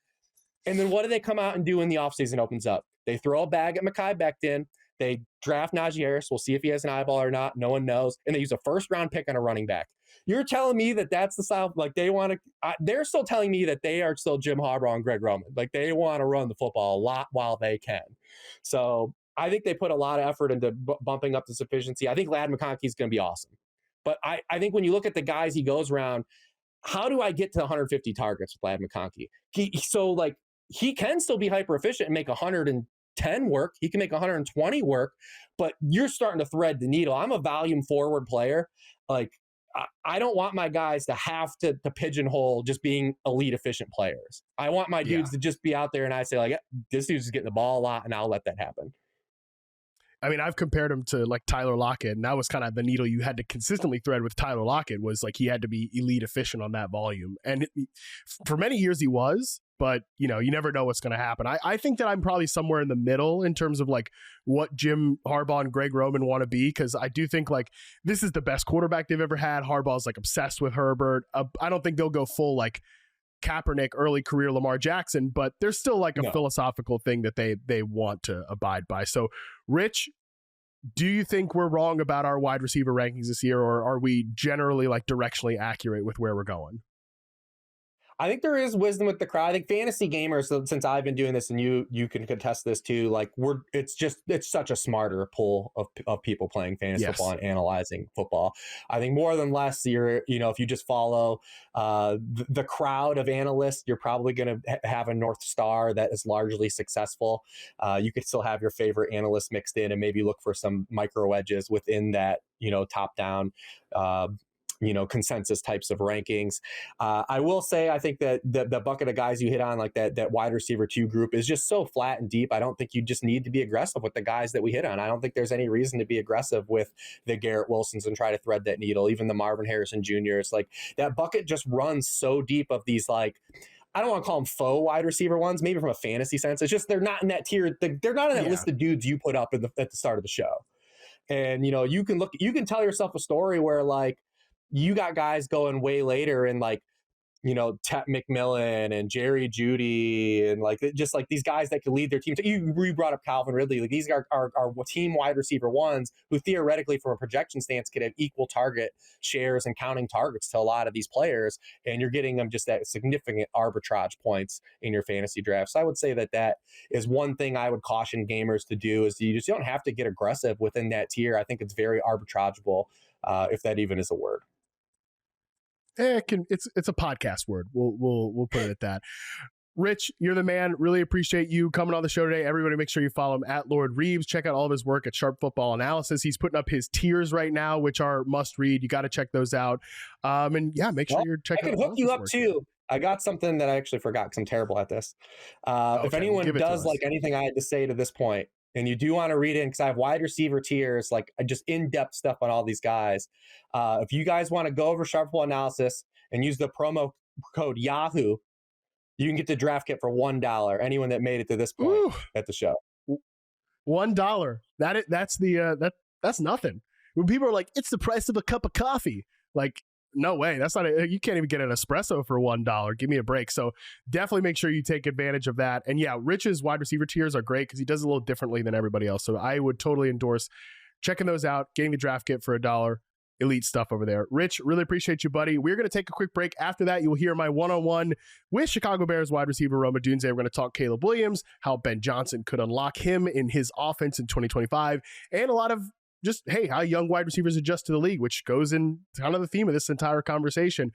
And then what do they come out and do when the offseason opens up? They throw a bag at Mekhi Becton. They draft Najee Harris. We'll see if he has an eyeball or not. No one knows. And they use a first-round pick on a running back. You're telling me that that's the style, like they want to, they're still telling me that they are still Jim Harbaugh and Greg Roman. Like they want to run the football a lot while they can. So I think they put a lot of effort into bumping up this efficiency. I think Ladd McConkey is going to be awesome. But I think when you look at the guys he goes around, how do I get to 150 targets with Ladd McConkey? He can still be hyper efficient and make 110 work. He can make 120 work, but you're starting to thread the needle. I'm a volume forward player. Like, I don't want my guys to have to pigeonhole just being elite efficient players. I want my dudes to just be out there and I say, like, this dude's just getting the ball a lot, and I'll let that happen.
I mean, I've compared him to like Tyler Lockett, and that was kind of the needle you had to consistently thread with Tyler Lockett, was like he had to be elite efficient on that volume. And for many years he was, but you never know what's going to happen. I think that I'm probably somewhere in the middle in terms of like what Jim Harbaugh and Greg Roman want to be, because I do think like this is the best quarterback they've ever had. Harbaugh's like obsessed with Herbert. I don't think they'll go full like Kaepernick, early career Lamar Jackson, but there's still like a philosophical thing that they want to abide by. So, Rich, do you think we're wrong about our wide receiver rankings this year, or are we generally like directionally accurate with where we're going?
I think there is wisdom with the crowd. I think fantasy gamers, since I've been doing this, and you can contest this too, like it's such a smarter pool of people playing fantasy football and analyzing football. I think more than less, if you just follow the crowd of analysts, you're probably going to have a North Star that is largely successful. You could still have your favorite analyst mixed in and maybe look for some micro edges within that, top down, consensus types of rankings. I will say, I think that the bucket of guys you hit on, like that wide receiver 2 group, is just so flat and deep. I don't think you just need to be aggressive with the guys that we hit on. I don't think there's any reason to be aggressive with the Garrett Wilsons and try to thread that needle. Even the Marvin Harrison Jr.'s, like that bucket just runs so deep of these like I don't want to call them faux wide receiver ones, maybe from a fantasy sense. It's just they're not in that tier. They're not in that list of dudes you put up at the start of the show. And, you can tell yourself a story where like you got guys going way later and like, Tet McMillan and Jerry Jeudy and like just like these guys that could lead their team. You brought up Calvin Ridley. Like these are team wide receiver ones who theoretically from a projection stance could have equal target shares and counting targets to a lot of these players. And you're getting them just at significant arbitrage points in your fantasy draft. So I would say that is one thing I would caution gamers to do is you don't have to get aggressive within that tier. I think it's very arbitrageable, if that even is a word.
It's a podcast word. We'll put it at that. Rich, you're the man. Really appreciate you coming on the show today. Everybody make sure you follow him at Lord Reeves. Check out all of his work at Sharp Football Analysis. He's putting up his tiers right now, which are must read. You got to check those out. And yeah, make sure you're checking out.
I can hook you up too. I got something that I actually forgot because I'm terrible at this. If anyone does like anything I had to say to this point, and you do want to read in, because I have wide receiver tiers, like just in-depth stuff on all these guys. If you guys want to go over Sharp Football Analysis and use the promo code Yahoo, you can get the draft kit for $1. Anyone that made it to this point at the show,
$1. That's nothing. When people are like, it's the price of a cup of coffee, like. No way. That's not you can't even get an espresso for $1. Give me a break. So definitely make sure you take advantage of that. And yeah, Rich's wide receiver tiers are great because he does it a little differently than everybody else. So I would totally endorse checking those out, getting the draft kit for $1. Elite stuff over there. Rich, really appreciate you, buddy. We're going to take a quick break. After that, you will hear my one-on-one with Chicago Bears wide receiver Rome Odunze. We're going to talk Caleb Williams, how Ben Johnson could unlock him in his offense in 2025, and a lot of just, hey, how young wide receivers adjust to the league, which goes in kind of the theme of this entire conversation.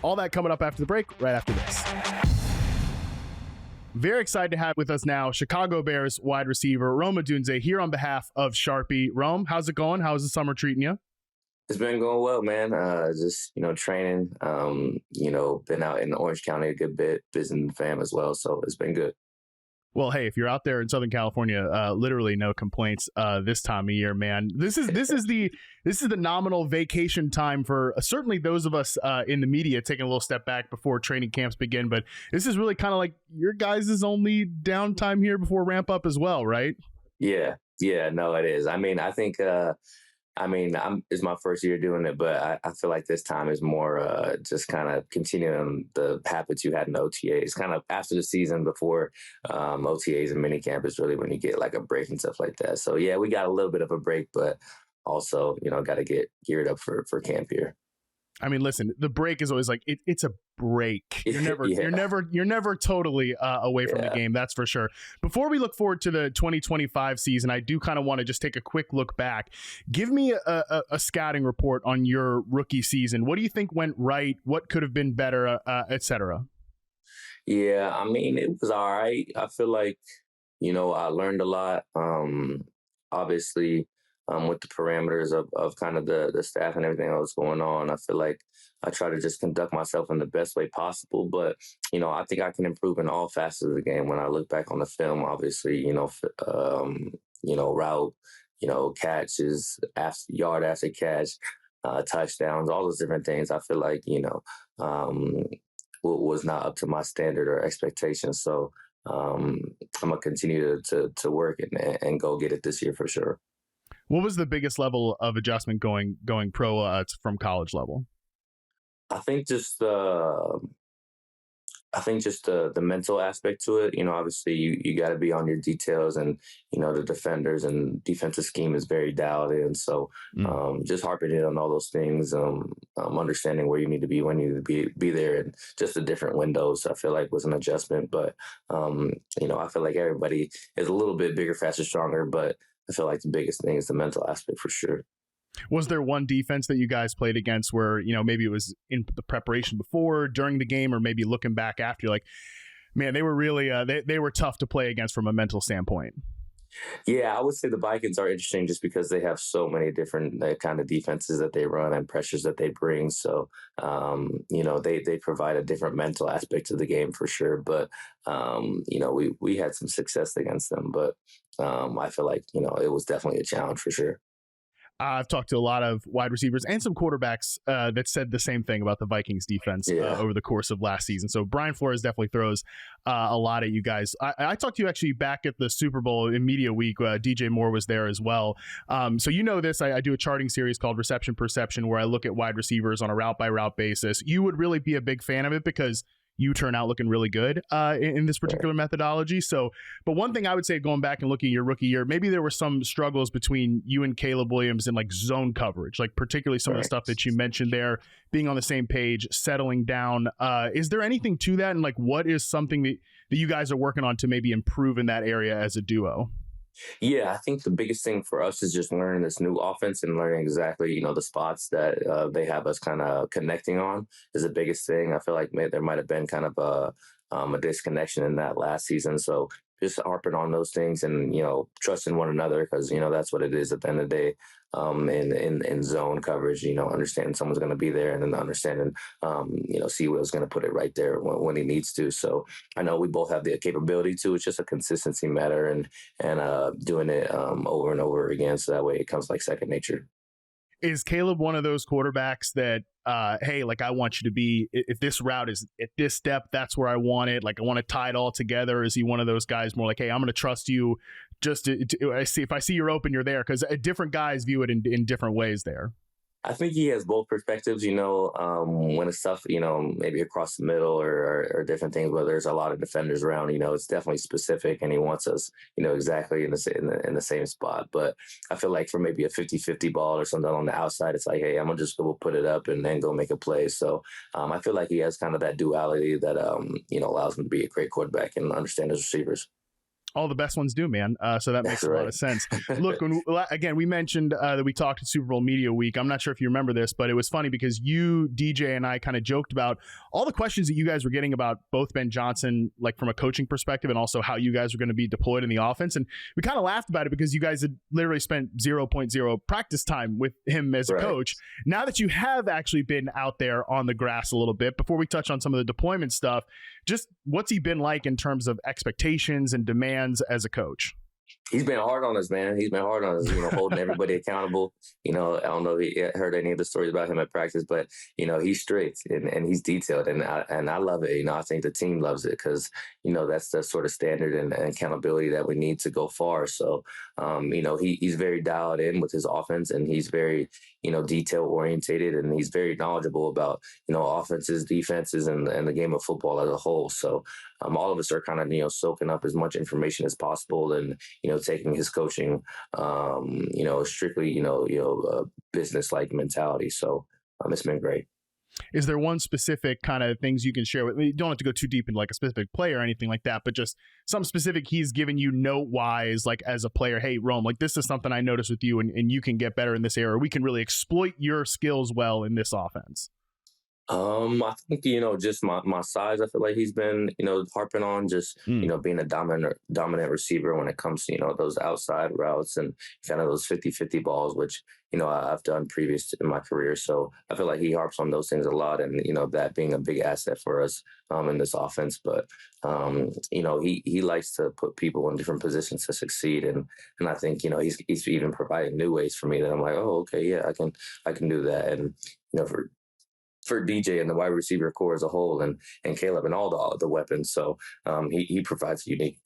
All that coming up after the break, right after this. Very excited to have with us now Chicago Bears wide receiver Rome Odunze here on behalf of Sharpie. Rome, how's it going? How's the summer treating you?
It's been going well, man. Just, training, been out in Orange County a good bit, visiting the fam as well. So it's been good.
Well, hey, if you're out there in Southern California, literally no complaints this time of year, man. This is the nominal vacation time for certainly those of us in the media taking a little step back before training camps begin. But this is really kind of like your guys' only downtime here before ramp up as well, right?
Yeah, no, it is. I mean, I think it's my first year doing it, but I feel like this time is more just kind of continuing the habits you had in OTAs. Kind of after the season, before OTAs and minicamp is really when you get like a break and stuff like that. So yeah, we got a little bit of a break, but also got to get geared up for camp here.
I mean, listen, the break is always like it's a break. You're never you're never totally away from the game. That's for sure. Before we look forward to the 2025 season, I do kind of want to just take a quick look back. Give me a scouting report on your rookie season. What do you think went right? What could have been better, et cetera?
Yeah, I mean, it was all right. I feel like, I learned a lot. Obviously, with the parameters of kind of the staff and everything that was going on, I feel like I try to just conduct myself in the best way possible. But, I think I can improve in all facets of the game. When I look back on the film, obviously, route, catches, yard after catch, touchdowns, all those different things. I feel like, was not up to my standard or expectations. So I'm going to continue to work and go get it this year for sure.
What was the biggest level of adjustment going pro from college level?
I think just the mental aspect to it. Obviously you got to be on your details, and the defenders and defensive scheme is very dialed in. So just harping in on all those things, understanding where you need to be when you need to be there, and just the different windows, I feel like was an adjustment. But I feel like everybody is a little bit bigger, faster, stronger, but I feel like the biggest thing is the mental aspect for sure.
Was there one defense that you guys played against where, maybe it was in the preparation before, during the game, or maybe looking back after, you're like, man, they were really, they were tough to play against from a mental standpoint?
Yeah, I would say the Vikings are interesting just because they have so many different kind of defenses that they run and pressures that they bring. So, they provide a different mental aspect to the game for sure. But, we had some success against them. But I feel like, it was definitely a challenge for sure.
I've talked to a lot of wide receivers and some quarterbacks that said the same thing about the Vikings defense over the course of last season. So Brian Flores definitely throws a lot at you guys. I talked to you actually back at the Super Bowl in Media Week. DJ Moore was there as well. So you know this. I do a charting series called Reception Perception where I look at wide receivers on a route-by-route basis. You would really be a big fan of it because you turn out looking really good in this particular methodology. So, but one thing I would say going back and looking at your rookie year, maybe there were some struggles between you and Caleb Williams in like zone coverage, like particularly some of the stuff that you mentioned there, being on the same page, settling down. Is there anything to that? And like, what is something that you guys are working on to maybe improve in that area as a duo?
Yeah, I think the biggest thing for us is just learning this new offense and learning exactly, the spots that they have us kind of connecting on is the biggest thing. I feel like there might have been kind of a disconnection in that last season. So just harping on those things and, trusting one another because, that's what it is at the end of the day. In zone coverage, understanding someone's going to be there and then understanding, Seawell's going to put it right there when he needs to. So I know we both have the capability to. It's just a consistency matter and doing it over and over again. So that way it comes like second nature.
Is Caleb one of those quarterbacks that, hey, like I want you to be, if this route is at this step, that's where I want it. Like I want to tie it all together. Or is he one of those guys more like, hey, I'm going to trust you just if I see you're open, you're there? Because different guys view it in different ways there.
I think he has both perspectives, when it's tough, maybe across the middle or different things, where there's a lot of defenders around, it's definitely specific and he wants us, exactly in the same spot. But I feel like for maybe a 50-50 ball or something on the outside, it's like, hey, I'm going to just go put it up and then go make a play. So I feel like he has kind of that duality that, allows him to be a great quarterback and understand his receivers.
All the best ones do, man. So that makes a lot of sense. Look, again, we mentioned that we talked at Super Bowl Media Week. I'm not sure if you remember this, but it was funny because you, DJ, and I kind of joked about all the questions that you guys were getting about both Ben Johnson, like from a coaching perspective, and also how you guys were going to be deployed in the offense. And we kind of laughed about it because you guys had literally spent 0.0 practice time with him as a coach. Now that you have actually been out there on the grass a little bit, before we touch on some of the deployment stuff, just what's he been like in terms of expectations and demands as a coach?
He's been hard on us, man. He's been hard on us, holding everybody accountable. I don't know if you heard any of the stories about him at practice, but, he's straight and he's detailed. And I love it. I think the team loves it because, that's the sort of standard and accountability that we need to go far. So, he's very dialed in with his offense and he's very, detail orientated and he's very knowledgeable about, offenses, defenses, and the game of football as a whole. So all of us are kind of, soaking up as much information as possible and, taking his coaching, strictly, business-like mentality. So it's been great.
Is there one specific kind of things you can share with me? You don't have to go too deep into like a specific player or anything like that, but just some specific he's given you note-wise, like as a player, hey, Rome, like this is something I noticed with you and you can get better in this area. We can really exploit your skills well in this offense.
I think, just my size, I feel like he's been, harping on just, being a dominant receiver when it comes to, those outside routes and kind of those 50-50 balls, which, I've done previous in my career. So I feel like he harps on those things a lot and, that being a big asset for us in this offense. But, he likes to put people in different positions to succeed. And I think, he's even providing new ways for me that I'm like, oh, okay, yeah, I can do that. And, for DJ and the wide receiver core as a whole and Caleb and all the weapons. So he provides a unique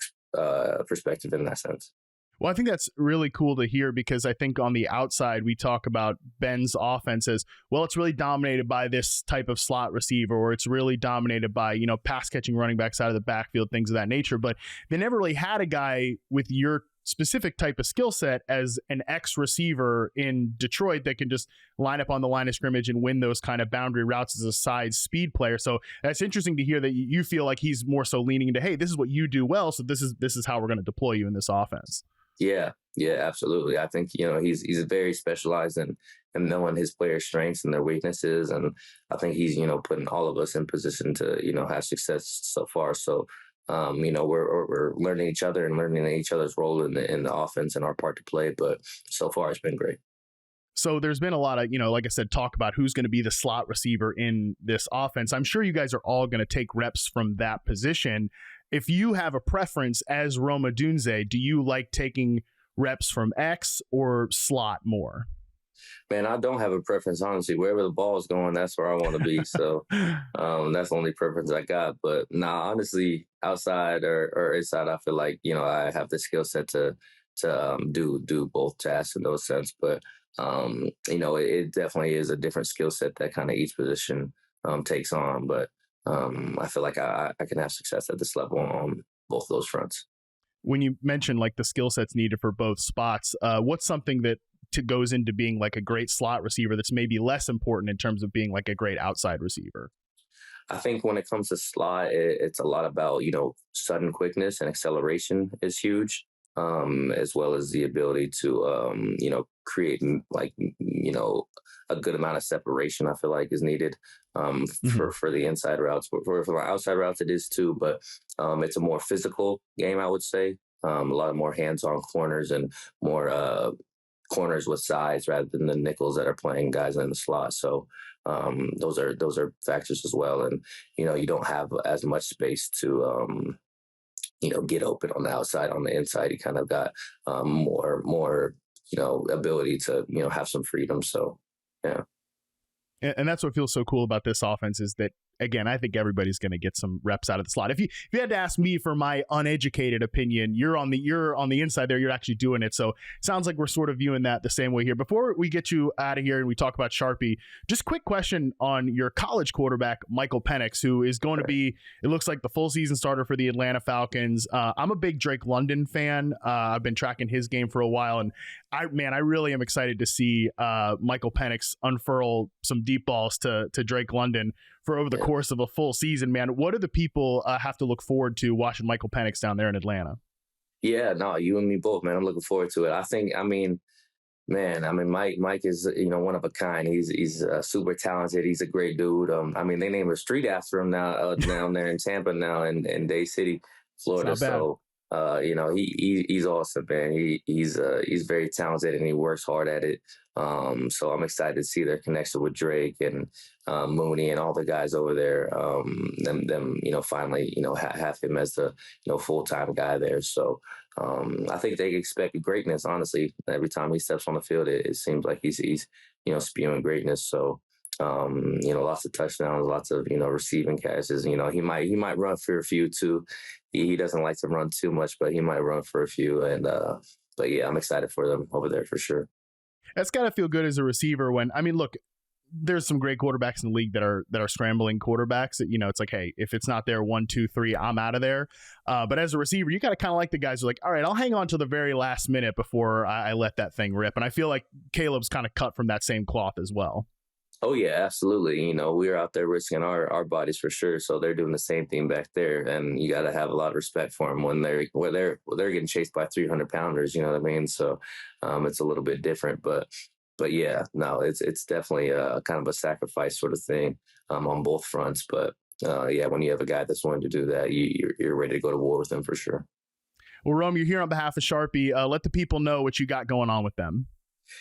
perspective in that sense.
Well, I think that's really cool to hear because I think on the outside, we talk about Ben's offense as, well, it's really dominated by this type of slot receiver, or it's really dominated by, pass catching running backs out of the backfield, things of that nature. But they never really had a guy with your specific type of skill set as an ex-receiver in Detroit that can just line up on the line of scrimmage and win those kind of boundary routes as a side speed player. So that's interesting to hear that you feel like he's more so leaning into, hey, this is what you do well, so this is how we're going to deploy you in this offense.
Yeah, absolutely. I think, he's very specialized in knowing his players' strengths and their weaknesses. And I think he's, putting all of us in position to, have success so far. So, we're learning each other and learning each other's role in the offense and our part to play. But so far, it's been great.
So there's been a lot of, like I said, talk about who's going to be the slot receiver in this offense. I'm sure you guys are all going to take reps from that position. If you have a preference as Rome Odunze, do you like taking reps from X or slot more?
Man, I don't have a preference, honestly. Wherever the ball is going, that's where I want to be. So that's the only preference I got. But nah, honestly, outside or inside, I feel like, I have the skill set to do both tasks in those sense. But, it definitely is a different skill set that kind of each position takes on. But I feel like I can have success at this level on both those fronts.
When you mentioned like the skill sets needed for both spots, what's something that goes into being like a great slot receiver that's maybe less important in terms of being like a great outside receiver?
I think when it comes to slot, it's a lot about, sudden quickness and acceleration is huge, as well as the ability to, create a good amount of separation, I feel like is needed for the inside routes. For the outside routes, it is too, but it's a more physical game, I would say. A lot of more hands-on corners and more corners with size rather than the nickels that are playing guys in the slot. So those are factors as well. And, you don't have as much space to, get open on the outside. On the inside, you kind of got more, ability to, have some freedom. So, yeah.
And that's what feels so cool about this offense is that, again, I think everybody's going to get some reps out of the slot. If you had to ask me for my uneducated opinion, you're on the inside there. You're actually doing it. So it sounds like we're sort of viewing that the same way here. Before we get you out of here and we talk about Sharpie, just quick question on your college quarterback, Michael Penix, who is going to be, it looks like, the full season starter for the Atlanta Falcons. I'm a big Drake London fan. I've been tracking his game for a while, and I really am excited to see Michael Penix unfurl some deep balls to Drake London for over the course of a full season, man. What do the people have to look forward to watching Michael Penix down there in Atlanta?
Yeah, no, you and me both, man. I'm looking forward to it. Mike is, one of a kind. He's super talented. He's a great dude. They named a street after him now down there in Tampa now in Day City, Florida. So, he's awesome, man. He's very talented and he works hard at it. So I'm excited to see their connection with Drake and Mooney and all the guys over there. Them finally, have him as the, full-time guy there. So I think they expect greatness, honestly. Every time he steps on the field, it seems like he's spewing greatness. So, lots of touchdowns, lots of, receiving catches. He might run for a few too. He doesn't like to run too much, but he might run for a few. And, but yeah, I'm excited for them over there for sure.
That's got to feel good as a receiver when, look, there's some great quarterbacks in the league that are scrambling quarterbacks. It's like, hey, if it's not there 1, 2, 3, I'm out of there. But as a receiver, you got to kind of like the guys who are like, all right, I'll hang on to the very last minute before I let that thing rip. And I feel like Caleb's kind of cut from that same cloth as well.
Oh yeah, absolutely. We're out there risking our bodies for sure. So they're doing the same thing back there, and you got to have a lot of respect for them when they're getting chased by 300-pounders. You know what I mean? So it's a little bit different, but yeah, no, it's definitely a kind of a sacrifice sort of thing on both fronts. But yeah, when you have a guy that's willing to do that, you're ready to go to war with him for sure.
Well, Rome, you're here on behalf of Sharpie. Let the people know what you got going on with them.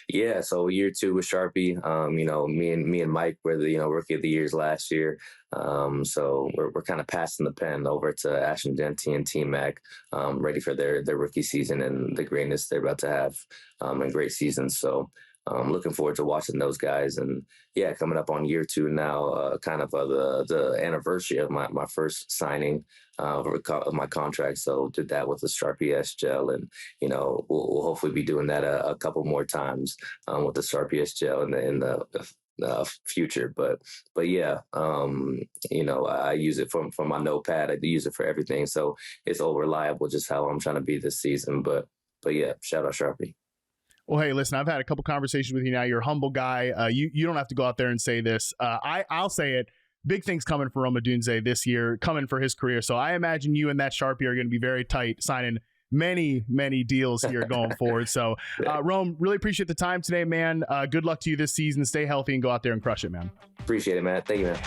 Yeah, so year 2 with Sharpie, me and Mike were the rookie of the years last year. So we're kind of passing the pen over to Ashton Denty and T-Mac, ready for their rookie season and the greatness they're about to have, and great seasons. So I'm looking forward to watching those guys. And yeah, coming up on year 2 now, kind of the anniversary of my first signing of my contract. So did that with the Sharpie S gel, and we'll hopefully be doing that a couple more times with the Sharpie S gel in the future. But yeah, I use it for my notepad. I use it for everything. So it's all reliable, just how I'm trying to be this season. But yeah, shout out Sharpie.
Well, hey, listen, I've had a couple conversations with you now. You're a humble guy. You don't have to go out there and say this. I'll say it. Big things coming for Rome Odunze this year, coming for his career. So I imagine you and that Sharpie are going to be very tight, signing many, many deals here going forward. So, Rome, really appreciate the time today, man. Good luck to you this season. Stay healthy and go out there and crush it, man.
Appreciate it, man. Thank you, man.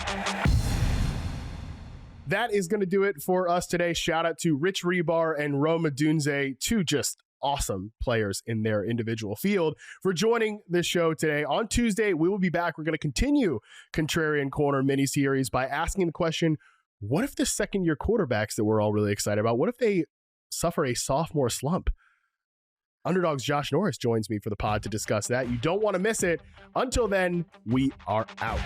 That is going to do it for us today. Shout out to Rich Hribar and Rome Odunze, two just awesome players in their individual field, for joining this show today. On Tuesday, we will be back. We're going to continue Contrarian Corner mini-series by asking the question, what if the second-year quarterbacks that we're all really excited about, what if they suffer a sophomore slump? Underdog's Josh Norris joins me for the pod to discuss that. You don't want to miss it. Until then, we are out.